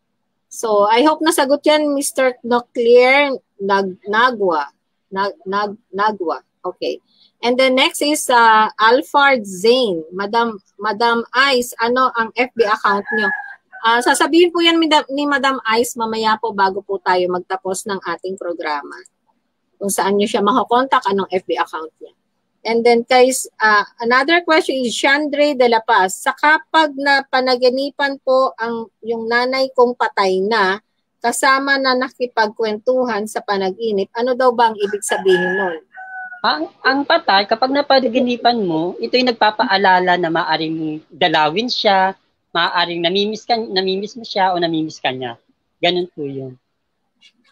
So, I hope nasagot yan, Mr. Noclear Nagwa. Okay. And then next is Alfred Zane. Madam Ice, ano ang FB account nyo? Sasabihin po yan ni Madam Ice mamaya po bago po tayo magtapos ng ating programa. Kung saan nyo siya makakontak, anong FB account niya. And then guys, another question is Chandre de la Paz. Sa kapag na panaginipan po yung nanay kong patay na, kasama na nakipagkwentuhan sa panaginip, ano daw ba ang ibig sabihin nun? Ang patay, kapag napanaginipan mo, ito'y nagpapaalala na maaring dalawin siya, maaaring namimiss mo siya o namimiss ka niya. Ganun po yun.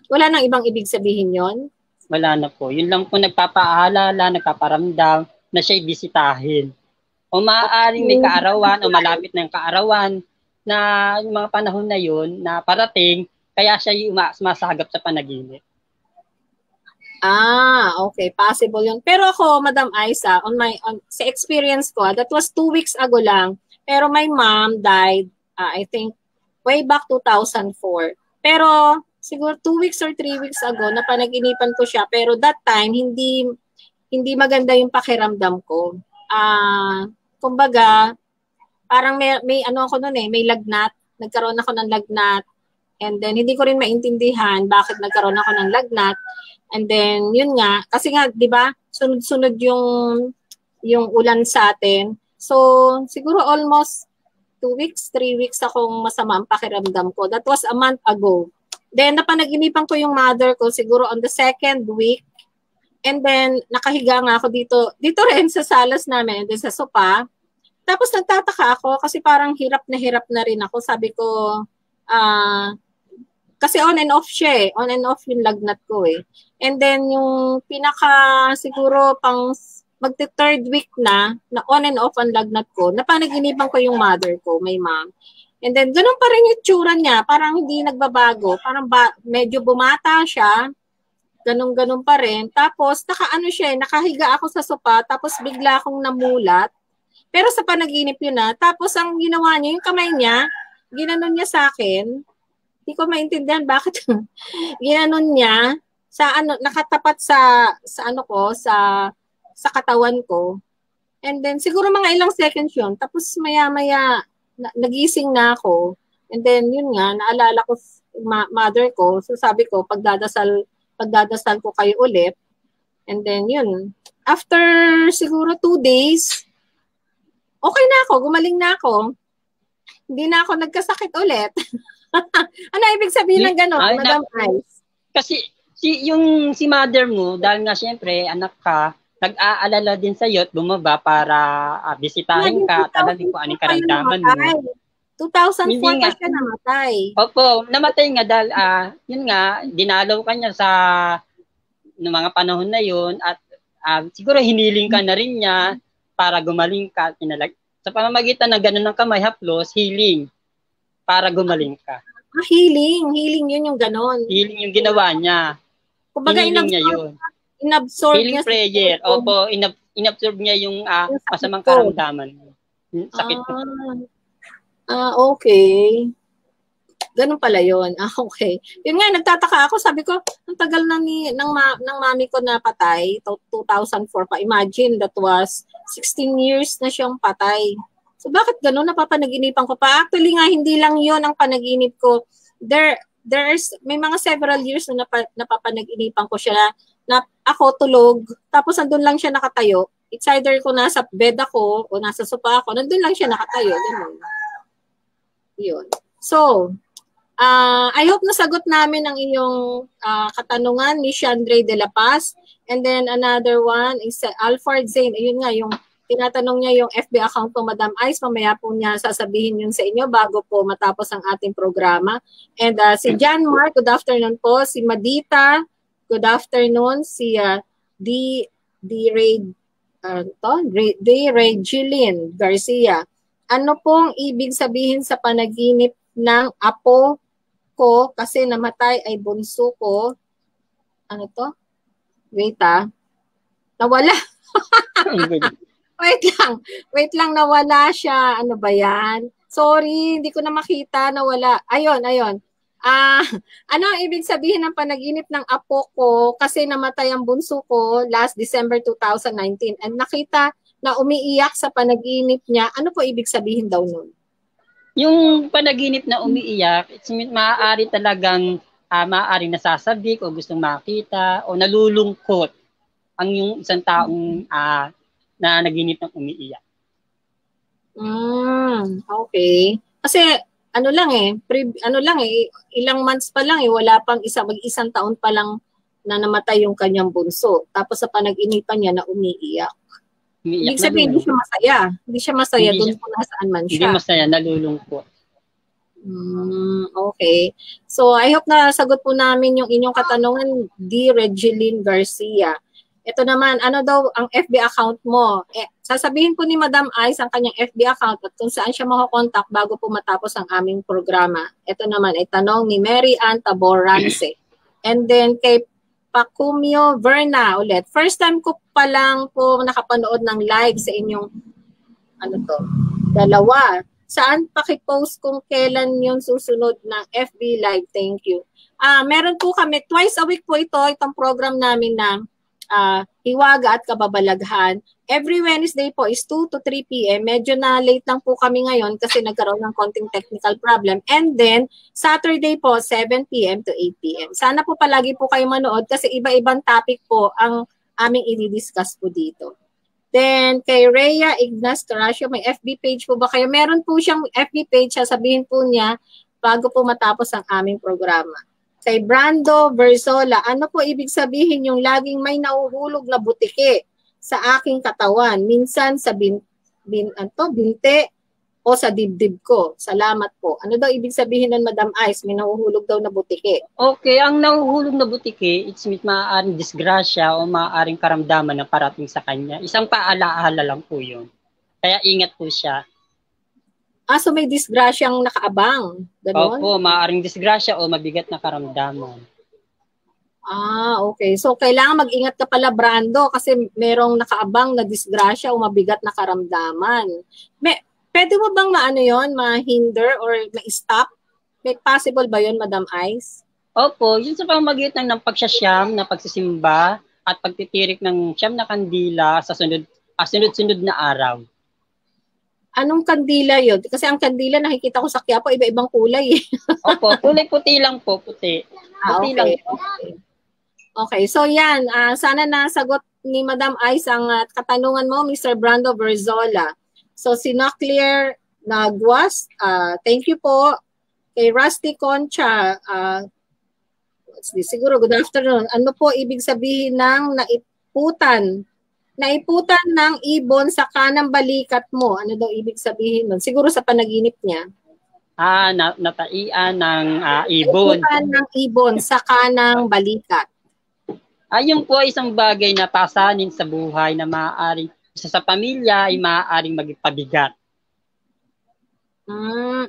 Wala nang ibang ibig sabihin yon? Wala na po. Yun lang po nagpapaalala, nagpaparamdam na siya'y bisitahin. O maaaring may kaarawan o malapit na yung kaarawan na yung mga panahon na yun na parating, kaya siya yung sumasagap sa panaginip. Okay. Possible yun. Pero ako, Madam Isa, sa experience ko, that was 2 weeks ago lang. Pero my mom died, I think, way back 2004. Pero siguro 2 weeks or 3 weeks ago, napanaginipan ko siya. Pero that time, hindi maganda yung pakiramdam ko. Kumbaga, parang may ano ako noon may lagnat. Nagkaroon ako ng lagnat. And then, hindi ko rin maintindihan bakit nagkaroon ako ng lagnat. And then, yun nga, kasi nga, di ba, sunod-sunod yung ulan sa atin. So, siguro almost 2 weeks, 3 weeks akong masama ang pakiramdam ko. That was a month ago. Then, napanaginipan ko yung mother ko siguro on the 2nd week. And then, nakahiga nga ako dito rin sa salas namin, and then sa sopa. Tapos, nagtataka ako kasi parang hirap na rin ako. Sabi ko, kasi on and off siya on and off yung lagnat ko And then, yung siguro pang magte-third week na on and off ang lagnat ko, napanaginipan ko yung mother ko, my mom. And then, ganun pa rin yung tsura niya. Parang hindi nagbabago. Parang medyo bumata siya. Ganun pa rin. Tapos, nakahiga ako sa sopa. Tapos, bigla akong namulat. Pero sa panaginip yun Tapos, ang ginawa niya, yung kamay niya, ginanon niya sa akin. Hindi ko maintindihan bakit. Ginanon niya nakatapat sa katawan ko. And then, siguro mga ilang seconds yun. Tapos, maya-maya, nagising na ako. And then, yun nga, naalala ko mother ko. So, sabi ko, pagdadasal ko kayo ulit. And then, yun. After, siguro 2 days, Okay na ako, gumaling na ako. Hindi na ako nagkasakit ulit. Ano ibig sabihin ng gano'n, Madam Ice? Kasi si mother mo, dahil nga siyempre anak ka, nag-aalala din sa iyo at bumaba para bisitahin ka at alamin kung anong karamdaman mo. 2004 pa siya namatay. Opo, namatay nga dahil yun nga, dinalaw ka niya sa ng mga panahon na yun at siguro hiniling ka na rin niya para gumaling ka. Sa pamamagitan ng ganun ng kamay, haplos, healing para gumaling ka. Healing yun yung ganon. Healing yung ginawa niya. Kumbaga, hiniling niya yun. Inabsorb healing niya. Prayer. Opo, inabsorb niya yung masamang karamdaman. Sakit po. Okay. Ganun pala yun. Okay. Yun nga, nagtataka ako. Sabi ko, ang tagal na ng mami ko na patay. 2004 pa. Imagine, that was 16 years na siyang patay. So, bakit ganun? Napapanaginipan ko pa. Actually nga, hindi lang yun ang panaginip ko. May mga several years na napapanaginipan ko siya na ako tulog. Tapos, nandun lang siya nakatayo. It's either kung nasa bed ako o nasa sofa ako, nandun lang siya nakatayo. Ganun. Yun. So, I hope nasagot namin ang iyong katanungan, Miss Andre de la Paz. And then another one is Alfred Zane. Ayun nga, yung tinatanong niya yung FB account po, Madam Ice. Mamaya po niya sasabihin yun sa inyo bago po matapos ang ating programa. And si John Mark, good afternoon po. Si Madita, good afternoon. Si Regilyn Garcia. Ano pong ibig sabihin sa panaginip ng apo ko kasi namatay ay bunso ko? Ano to? Wait nawala. Wait lang, nawala siya. Ano ba yan? Sorry, hindi ko na makita, nawala. Ayun. Ano ang ibig sabihin ng panaginip ng apo ko kasi namatay ang bunso ko last December 2019 and nakita na umiiyak sa panaginip niya? Ano po ibig sabihin daw nun? Yung panaginip na umiiyak, maaari talagang maaari nasasabik o gustong makita o nalulungkot ang yung isang taong na naginip ng umiiyak. Okay. Kasi ilang months pa lang wala pang mag-isang taon pa lang na namatay yung kanyang bunso. Tapos sa panag-inipan niya na umiiyak. Ibig sabihin, hindi siya masaya. Hindi siya masaya doon kung nasaan man siya. Hindi masaya, nalulungkot. Okay. So, I hope na sagot po namin yung inyong katanungan, D. Regilyn Garcia. Ito naman, ano daw ang FB account mo? Sasabihin po ni Madam Ice ang kanyang FB account at kung saan siya makakontakt bago po matapos ang aming programa. Ito naman ay tanong ni Mary Ann Taborance. And then kay Pacumio Verna ulit. First time ko pa lang po nakapanood ng live sa inyong dalawa. Saan pakipost kung kailan yung susunod ng FB live? Thank you. Meron po kami, twice a week po itong program namin na Hiwaga at Kababalaghan. Every Wednesday po is 2 to 3 p.m. Medyo na late lang po kami ngayon kasi nagkaroon ng konting technical problem. And then, Saturday po, 7 p.m. to 8 p.m. Sana po palagi po kayo manood kasi iba-ibang topic po ang aming i-discuss po dito. Then, kay Rhea Ignas Carasio, may FB page po ba kayo? Meron po siyang FB page, sasabihin po niya bago po matapos ang aming programa. Kay Brando Versola, ano po ibig sabihin yung laging may nauhulog na butike sa aking katawan? Minsan sa binte o sa dibdib ko. Salamat po. Ano daw ibig sabihin nun, Madam Ice? May nauhulog daw na butike. Okay, ang nauhulog na butike, it's maaaring disgrasya o maaaring karamdaman na parating sa kanya. Isang paalaala lang po yun. Kaya ingat po siya. So may disgrasyang nakaabang? Ganon? Opo, maaaring disgrasya o mabigat na karamdaman. Okay. So kailangan mag-ingat ka pala, Brando, kasi merong nakaabang na disgrasya o mabigat na karamdaman. Pwede mo bang ma-hinder or ma-stop? May possible ba yun, Madam Ice? Opo, yun sa pamamagitan ng pagsasyam, na pagsisimba, at pagtitirik ng siyam na kandila sa sunod-sunod na araw. Anong kandila yun? Kasi ang kandila nakikita ko sa Quiapo, iba-ibang kulay. Opo, kulay puti lang po, puti. Puti lang po. Okay, so yan. Sana nasagot ni Madam Ice ang katanungan mo, Mr. Brando Verzola. So, si Naclear Nagwas, thank you po. Kay Rusty Concha, siguro, good afternoon. Ano po ibig sabihin ng naiputan? Naiputan ng ibon sa kanang balikat mo. Ano daw ibig sabihin nun? Siguro sa panaginip niya. Nataian ng ibon. Naiputan ng ibon sa kanang balikat. Ayun po isang bagay na pasanin sa buhay na maaaring sa pamilya ay maaaring maging pabigat.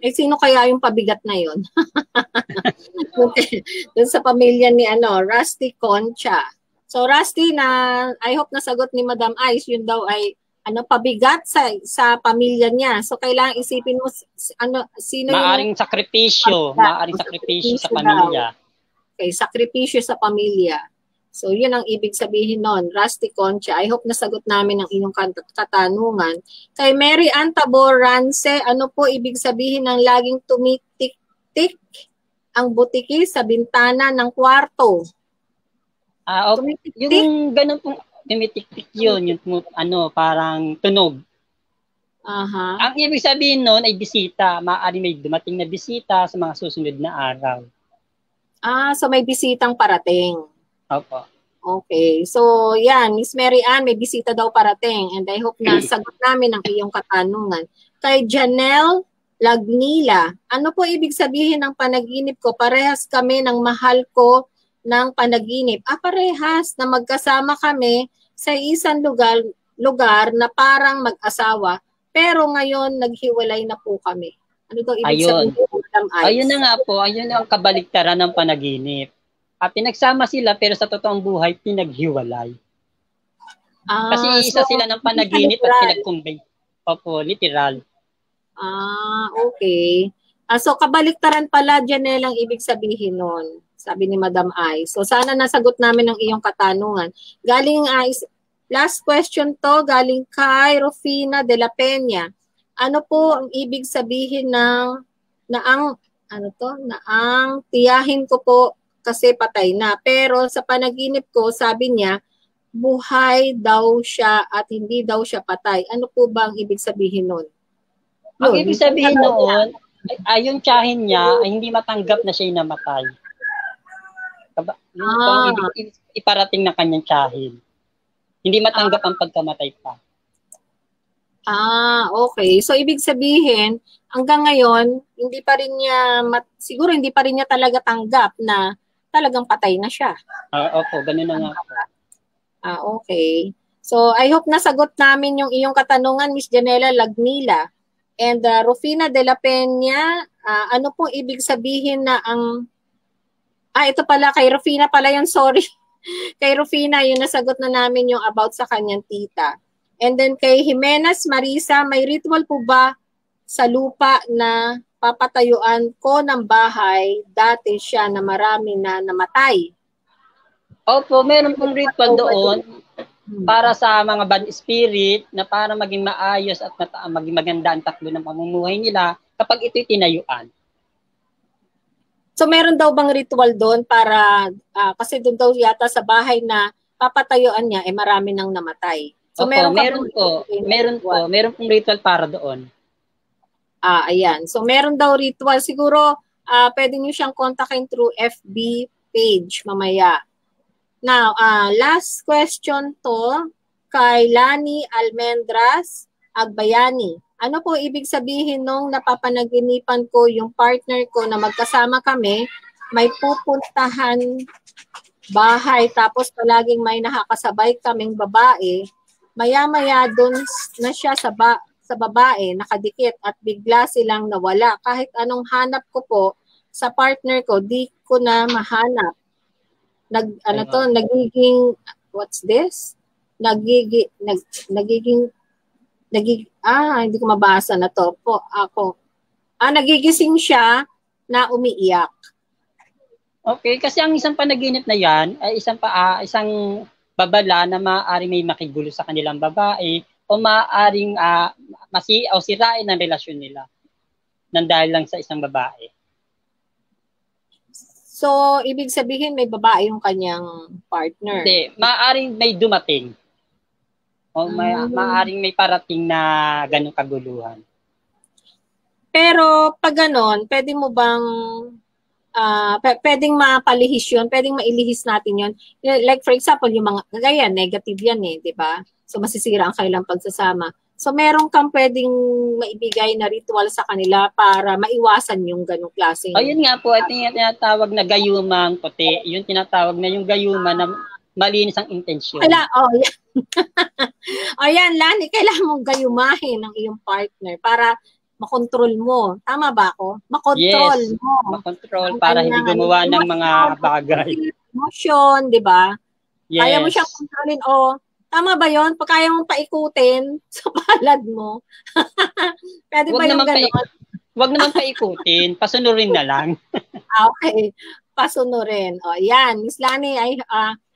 Sino kaya yung pabigat na yun? Doon sa pamilya ni Rusty Concha. So Rusty, I hope nasagot ni Madam Ice, yun daw ay pabigat sa pamilya niya. So kailangan isipin mo sino maaring sakripisyo, maaring sakripisyo sa pamilya. Okay, sakripisyo sa pamilya. So, yun ang ibig sabihin nun. Rusty Concha, I hope nasagot namin ang inyong katanungan. Kay Mary Ann Taborance, ano po ibig sabihin ng laging tumitik-tik ang butiki sa bintana ng kwarto? Yung ganun pong tumitik-tik yun, yung parang tunog. Ang ibig sabihin nun ay bisita. Maaaring may dumating na bisita sa mga susunod na araw. So may bisitang parating. Opo. Okay. So, yan. Miss Mary Ann, may bisita daw parating. And I hope na sagot namin ang iyong katanungan. Kay Janelle Lagnila, ano po ibig sabihin ng panaginip ko? Parehas kami ng mahal ko ng panaginip. Parehas na magkasama kami sa isang lugar na parang mag-asawa. Pero ngayon, naghiwalay na po kami. Ano daw ibig sabihin? Ayun na nga po. Ayun ang kabaliktaran ng panaginip. Pinagsama sila pero sa totoong buhay pinaghiwalay. Kasi isa sila ng panaginip at pinag-convey. Opo, literal. Okay. So kabaliktaran pala, Janelle, ang ibig sabihin nun, sabi ni Madam Ai. So sana nasagot namin ang iyong katanungan. Galing last question to, galing kay Rufina de la Peña. Ano po ang ibig sabihin ng ang tiyahin ko po kasi patay na. Pero sa panaginip ko, sabi niya, buhay daw siya at hindi daw siya patay. Ano po ba ang ibig sabihin nun? Ang ibig sabihin noon, yung tiyahin niya ay hindi matanggap na siya namatay. Yun po ang ibig iparating ng kanyang tiyahin. Hindi matanggap ang pagkamatay pa. Okay. So, ibig sabihin, hanggang ngayon, siguro hindi pa rin niya talaga tanggap na talagang patay na siya. Opo, ganun na nga po. Okay. So, I hope nasagot namin yung iyong katanungan, Miss Janela Lagnila. And Rufina de la Peña, ano pong ibig sabihin na ito pala, kay Rufina pala yun, sorry. Kay Rufina, yung nasagot na namin yung about sa kanyang tita. And then kay Jimenez Marisa, may ritual po ba sa lupa na papatayuan ko ng bahay, dati siya na marami na namatay? Opo, meron pong ritual doon para sa mga bad spirit na para maging maayos at maging maganda ang takbo ng pamumuhay nila kapag ito'y tinayuan. So meron daw bang ritual doon para, kasi doon daw yata sa bahay na papatayuan niya, marami nang namatay. So opo, meron pong ritual para doon. Ayan. So, meron daw ritual. Siguro, pwede nyo siyang kontakin through FB page mamaya. Now, last question to kay Lani Almendras Agbayani. Ano po ibig sabihin nung napapanaginipan ko yung partner ko na magkasama kami, may pupuntahan bahay, tapos palaging may nakakasabay kaming babae, maya-maya doon na siya sa babae, nakadikit at bigla silang nawala. Kahit anong hanap ko po sa partner ko, di ko na mahanap. Nagiging, what's this? Hindi ko mabasa na to. Nagigising siya na umiiyak. Okay, kasi ang isang panaginip na yan ay isang babala na maaaring may makigulo sa kanilang babae o maaaring sirain ang relasyon nila nang dahil lang sa isang babae. So, ibig sabihin may babae yung kanyang partner? Hindi, maaaring may dumating. O maaaring may parating na ganung kaguluhan. Pero pag ganon, pwede mo bang pwedeng mapalihis yun, pwedeng mailihis natin yun. Like for example, yung mga kagaya, negative yan eh, di ba? So masisira ang kailang pagsasama. So meron kang pwedeng maibigay na ritual sa kanila para maiwasan yung ganong klaseng. Ayun nga po, ito yung tinatawag na gayumang puti. Yung tinatawag na yung gayuma na malinis ang intensyon. Yan. Yan, Lani, kailangan mong gayumahin ang iyong partner para makontrol mo. Tama ba ako? Makontrol mo. Makontrol para hindi gumawa ng mga bagay. Emotion, di ba? Yes. Kaya mo siyang kontrolin. Tama ba yon? Pag kaya mong paikutin sa palad mo. Pwede ba yung gano'n? Huwag naman paikutin. Pasunurin na lang. Okay. Pasunurin. Yan. Miss Lani,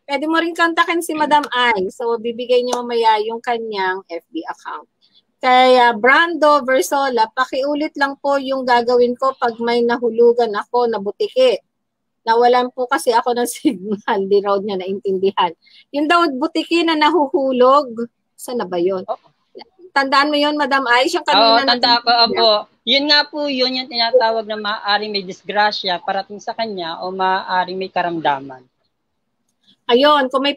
pwede mo rin kontakin si Madam Ai. So, bibigay niyo mamaya yung kanyang FB account. Kaya Brando Versola, pakiulit lang po yung gagawin ko pag may nahulugan ako na butiki. Nawalan po kasi ako ng signal, di raw niya naintindihan. Yung daw butiki na nahuhulog, saan na ba yun? Tandaan mo yun, Madam Ay? Siyang kanina. Tanda ko, opo. Yun nga po, yun yung tinatawag na maaaring may disgrasya parating sa kanya o maaaring may karamdaman. Ayun, kung may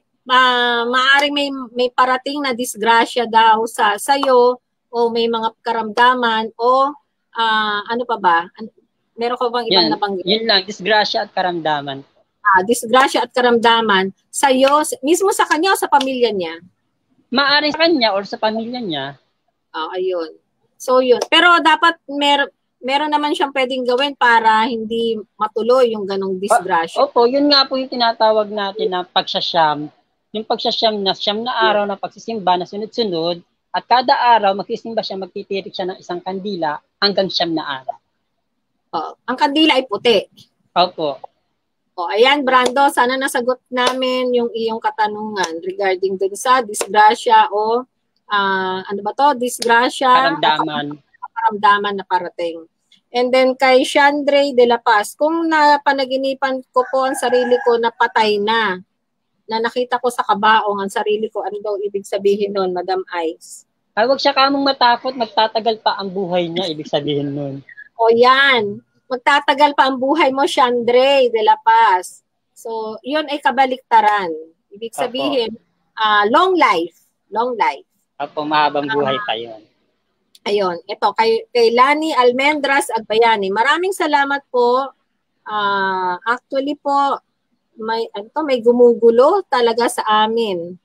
maaaring may parating na disgrasya daw sa sayo, o may mga karamdaman o ano pa ba? Meron ka bang ibang nabanggit? Yun lang, disgrasya at karamdaman. Disgrasya at karamdaman sa'yo, mismo sa kanya o sa pamilya niya? Maaaring sa kanya or sa pamilya niya. Ayun. So yun. Pero dapat meron naman siyang pwedeng gawin para hindi matuloy yung ganong disgrasya. Opo, yun nga po yung tinatawag natin na pagsasyam. Yung pagsasyam na siyam na araw na pagsisimba na sunod-sunod. At kada araw, magsisimba siya, magtitirik siya ng isang kandila hanggang 9 na araw. Ang kandila ay puti. Opo. Ayan, Brando, sana nasagot namin yung iyong katanungan regarding dun sa disgrasya o ano ba to? Disgrasya. Karamdaman na parating. And then kay Shandre de la Paz, kung napanaginipan ko po ang sarili ko na patay na nakita ko sa kabaong ang sarili ko, ano daw ibig sabihin nun, Madam Ice? Huwag siya kamong matakot, magtatagal pa ang buhay niya, ibig sabihin nun. Yan. Magtatagal pa ang buhay mo, Shandre de la Paz. So, yun ay kabaliktaran. Ibig sabihin, long life. Long life. Opo, mahabang buhay pa yun. Ayun. Ito, kay Lani Almendras Agbayani. Maraming salamat po. Actually po, may gumugulo talaga sa amin.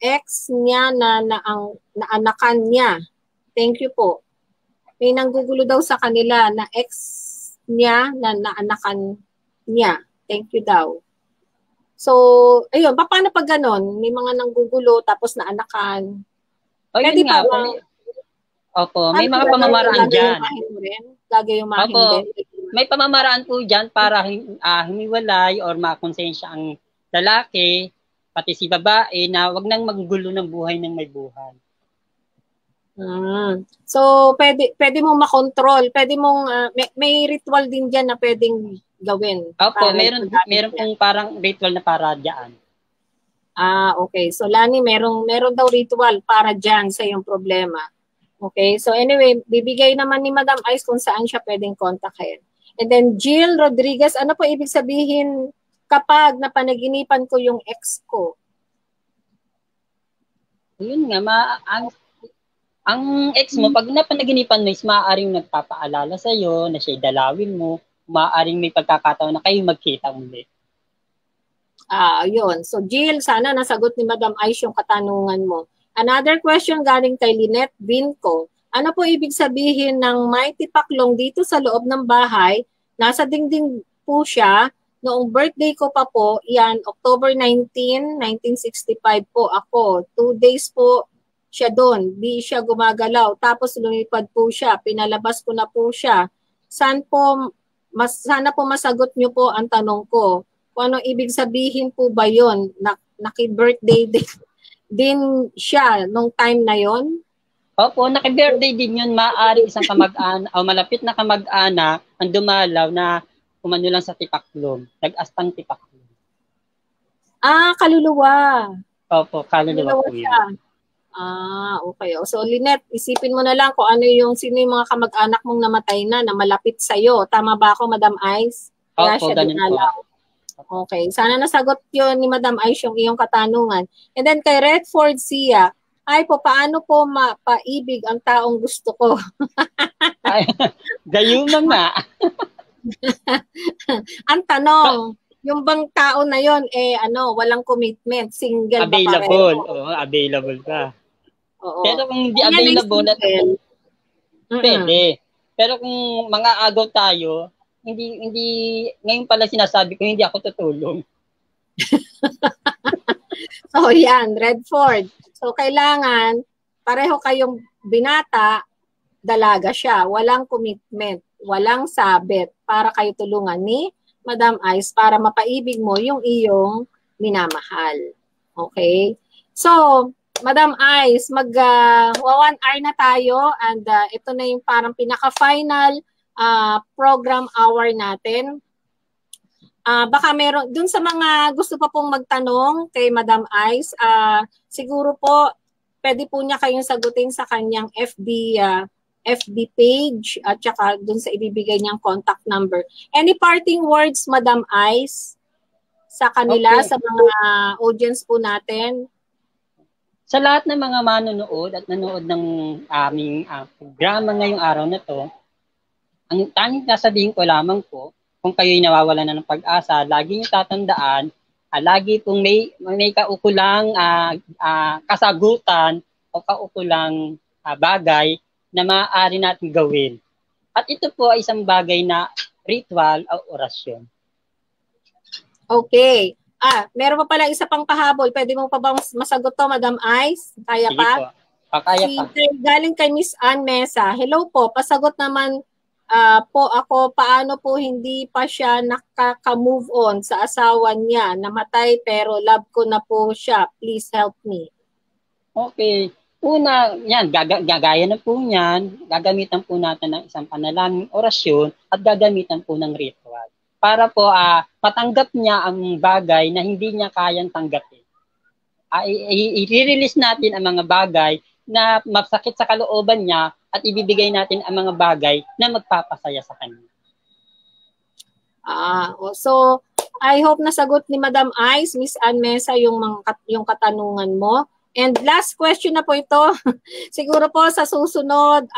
Ex niya na anakan niya. Thank you po. May nanggugulo daw sa kanila na ex niya na anakan niya. Thank you daw. So, ayun, paano pag ganon? May mga nanggugulo tapos naanakan. Pwede nga po. Opo, may mga pamamaraan dyan. Gagayumahin din. May pamamaraan po dyan para humiwalay or makonsensya ang lalaki, pati si babae, na wag nang maggulo ng buhay ng may buhay. So, pwede mong makontrol. Pwede mong, may ritual din dyan na pwedeng gawin. Opo, meron pong parang ritual na para dyan. Okay. So, Lani, meron daw ritual para dyan sa iyong problema. Okay. So, anyway, bibigay naman ni Madam Ice kung saan siya pwedeng kontakin. And then, Jill Rodriguez, ano po ibig sabihin kapag napanaginipan ko yung ex ko? Yun nga, ang ex mo, pag napanaginipan mo, is maaaring nagpapaalala sa'yo na siya'y dalawin mo, maaaring may pagkakataon na kayo magkita muli. Yun. So, Jill, sana nasagot ni Madam Ice yung katanungan mo. Another question galing kay Lynette Vinco. Ano po ibig sabihin ng may tipaklong dito sa loob ng bahay? Nasa dingding po siya. Noong birthday ko pa po, yan, October 19, 1965 po ako. 2 days po siya doon. Di siya gumagalaw. Tapos lumipad po siya. Pinalabas ko na po siya. Sana po masagot niyo po ang tanong ko. Kung ano ibig sabihin po ba yun? Naki-birthday din siya nung time na yon? Opo, naki-birthday din yun. Maaari isang kamag-ana o malapit na kamag-ana ang dumalaw na umano lang sa tipaklong. Nag-astang tipaklong. Kaluluwa. Opo, kaluluwa Kaluluwa po siya. yun. Okay. So, Lynette, isipin mo na lang kung sino yung mga kamag-anak mong namatay na malapit sa'yo. Tama ba ako, Madam Ice? Kaya Opo, siya ganun po. dinalaw. Okay. Sana nasagot yun ni Madam Ice yung iyong katanungan. And then kay Redford Sia, ay po, paano po mapaibig ang taong gusto ko? Ay, gayuma nga. Ang tanong, yung bang tao na yon walang commitment, single Available. ba pareho? Oo, available ka. Oo. Pero kung hindi Ayan, available, pwede. Mm-mm. Pero kung mga agaw tayo, hindi ngayon pala sinasabi ko hindi ako tutulong. So, yan, Redford. So, kailangan, pareho kayong binata, dalaga siya. Walang commitment, walang sabit para kayo tulungan ni Madam Ice para mapaibig mo yung iyong minamahal. Okay? So, Madam Ice, one hour na tayo and ito na yung parang pinaka-final program hour natin. Baka meron, dun sa mga gusto pa pong magtanong kay Madam Ice, siguro po, pwede po niya kayong sagutin sa kanyang FB page at saka dun sa ibibigay niyang contact number. Any parting words, Madam Ice, sa kanila, Okay. sa mga audience po natin? Sa lahat ng mga manonood at nanood ng aming programa ngayong araw na to, ang tanging sasabihin ko lamang po, kung kayo'y nawawalan na ng pag-asa, lagi niyo tatandaan, lagi pong may kaukulang kasagutan o kaukulang bagay na maaari natin gawin. At ito po ay isang bagay na ritual o orasyon. Okay. Meron pa pala isa pang pahabol. Pwede mo pa bang masagot to, Madam Ice? Kaya Sige pa? po. Kaya pa. Galing kay Miss Ann Mesa. Hello po, pasagot naman po ako, paano po hindi pa siya nakaka-move on sa asawa niya? Namatay pero love ko na po siya. Please help me. Okay. Una, yan, gagaya na po yan, gagamitan po natin ng isang panalangin orasyon at gagamitan po ng ritual. Para po matanggap niya ang bagay na hindi niya kayang tanggapin. I-release natin ang mga bagay na masakit sa kalooban niya at ibibigay natin ang mga bagay na magpapasaya sa kanya. So, I hope nasagot ni Madam Ice, Miss Ann Mesa, yung katanungan mo. And last question na po ito. Siguro po sa susunod,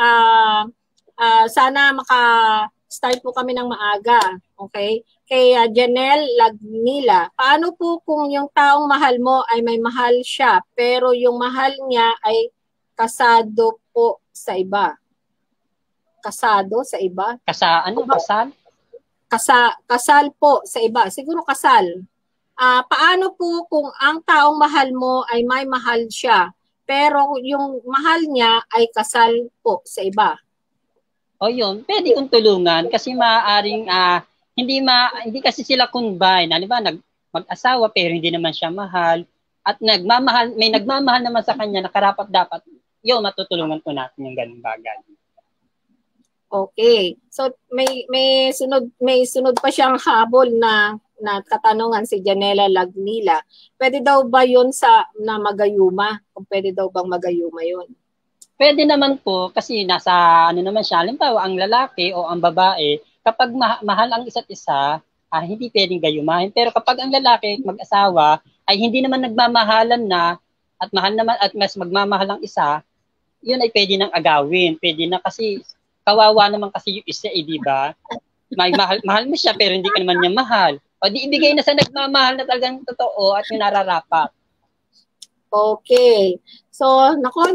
sana maka-start po kami ng maaga. Okay? Kay Janelle Lagnila, paano po kung yung taong mahal mo ay may mahal siya, pero yung mahal niya ay kasado po sa iba? Kasado sa iba? Kasal? Kasal po sa iba. Siguro kasal. Paano po kung ang taong mahal mo ay may mahal siya, pero yung mahal niya ay kasal po sa iba? O yun, pwede kong tulungan kasi maaaring hindi kasi sila combine. Halimbawa, mag-asawa pero hindi naman siya mahal at may nagmamahal naman sa kanya na karapat dapat, yun, matutulungan po natin yung ganung bagay. Okay. So may sunod pa siyang habol na katanungan si Janela Lagnila. Pwede daw ba 'yun na magayuma? Kung pwede daw bang magayuma 'yun? Pwede naman po kasi nasa naman siya, halimbawa ang lalaki o ang babae, kapag mahal ang isa't isa, hindi pwedeng gayumahin. Pero kapag ang lalaki mag-asawa ay hindi naman nagmamahalan na at mahal naman at mas magmamahal ang isa, yun ay pwede nang agawin. Pwede na kasi kawawa naman kasi yung isa, di ba? Mahal mo siya pero hindi ka naman niya mahal. O di ibigay na sa nagmamahal na talagang totoo at yung nararapat. Okay. So,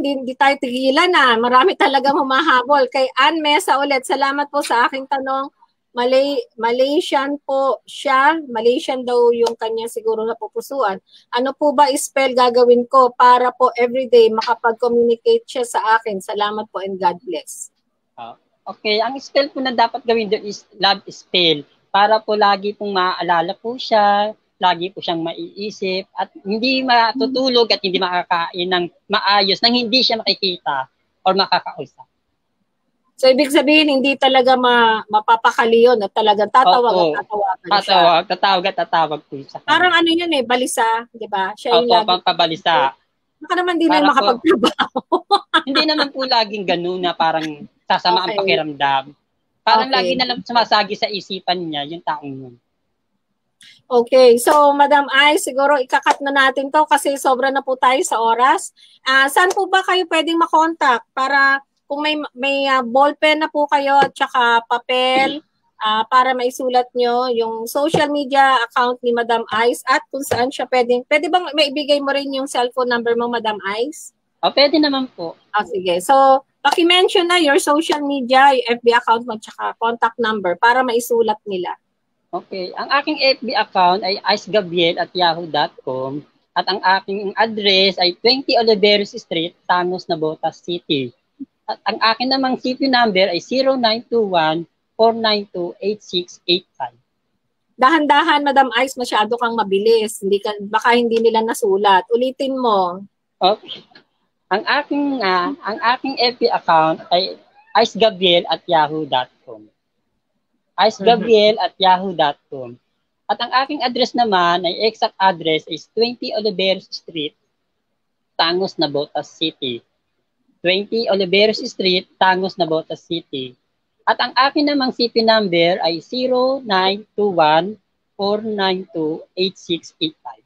hindi tayo tigilan na. Marami talaga humahabol. Kay Ann Mesa ulit, salamat po sa aking tanong. Malaysian po siya. Malaysian daw yung kanya siguro napupusuan. Ano po ba spell gagawin ko para po everyday makapag-communicate siya sa akin? Salamat po and God bless. Okay, ang spell po na dapat gawin doon is love spell. Para po lagi pong maaalala po siya, lagi po siyang maiisip at hindi matutulog at hindi makakain ng maayos nang hindi siya makikita or makakausap. So, ibig sabihin, hindi talaga mapapakali yun at talagang tatawag at tatawag po sa kanya. Parang ano yun balisa, di ba? Siya yung lagi. Pampabalisa. Baka naman di na makapagtrabaho. Hindi naman po laging ganun na parang sasama ang pakiramdam. Parang lagi na lang sumasagi sa isipan niya yung taong yun. Okay, so Madam Ai, siguro ikakat na natin to kasi sobra na po tayo sa oras. Saan po ba kayo pwedeng makontak para kung may ballpen na po kayo at saka papel para maisulat nyo yung social media account ni Madam Ice at kung saan siya pwede bang maibigay mo rin yung cellphone number mo, Madam Ice? Pwede naman po. Sige. So, paki-mention na your social media, yung FB account mo, tsaka contact number para maisulat nila. Okay. Ang aking FB account ay icegabriel@yahoo.com at ang aking address ay 20 Oliveros Street, Tangos, Navotas City. At ang akin namang CP number ay 0921-492-8685. Dahan-dahan, Madam Ice, masyado kang mabilis. Baka hindi nila nasulat. Ulitin mo. Okay. Ang aking FB account ay icegabriel@yahoo.com. icegabriel@yahoo.com. At ang aking address naman ay exact address is 20 Oliveros Street, Tangos, Navotas City. 20 Oliveros Street, Tangos, Navotas City. At ang akin namang CP number ay 0921-492-8685.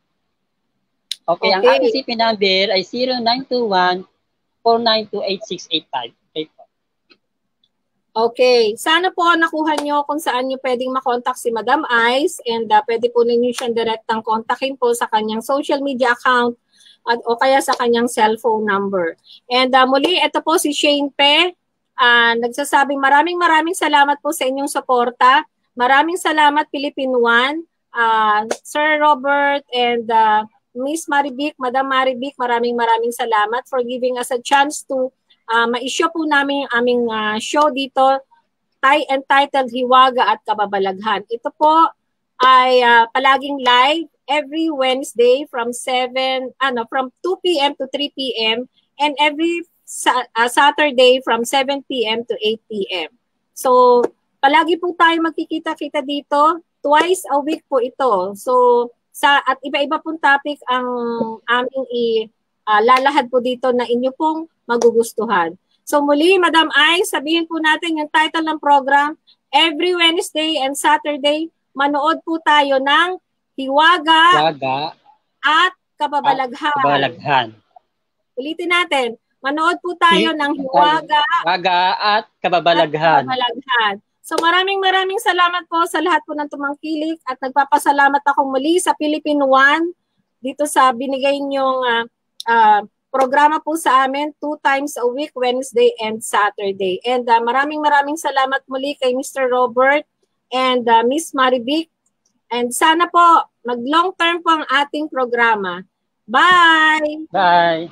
Okay, ang aking CP number ay 0921-492-8685. Okay po. Okay, sana po nakuha nyo kung saan nyo pwedeng makontak si Madam Ice and pwede po ninyo siyang direktang kontakin po sa kanyang social media account o kaya sa kanyang cellphone number. And muli, ito po si Shane Pe, nagsasabing maraming salamat po sa inyong suporta. Maraming salamat Philippine One, Sir Robert and Miss Marivic, Madam Marivic, maraming salamat for giving us a chance to ma-issue po namin ang aming show dito, entitled Hiwaga at Kababalaghan. Ito po ay palaging live every Wednesday from 2 p.m. to 3 p.m. and every Saturday from 7 p.m. to 8 p.m. So, palagi po tayo magkikita-kita dito. Twice a week po ito. So, at iba-iba pong topic ang aming lalahad po dito na inyo pong magugustuhan. So, muli, Madam Ai, sabihin po natin yung title ng program. Every Wednesday and Saturday, manood po tayo ng Hiwaga at Kababalaghan. Ulitin natin. Manood po tayo ng Hiwaga at Kababalaghan. So maraming salamat po sa lahat po ng tumangkilik at nagpapasalamat ako muli sa Philippine One dito sa binigay niyong programa po sa amin 2 times a week, Wednesday and Saturday. And maraming salamat muli kay Mr. Robert and Miss Marivic. And sana po, mag-long term po ang ating programa. Bye! Bye!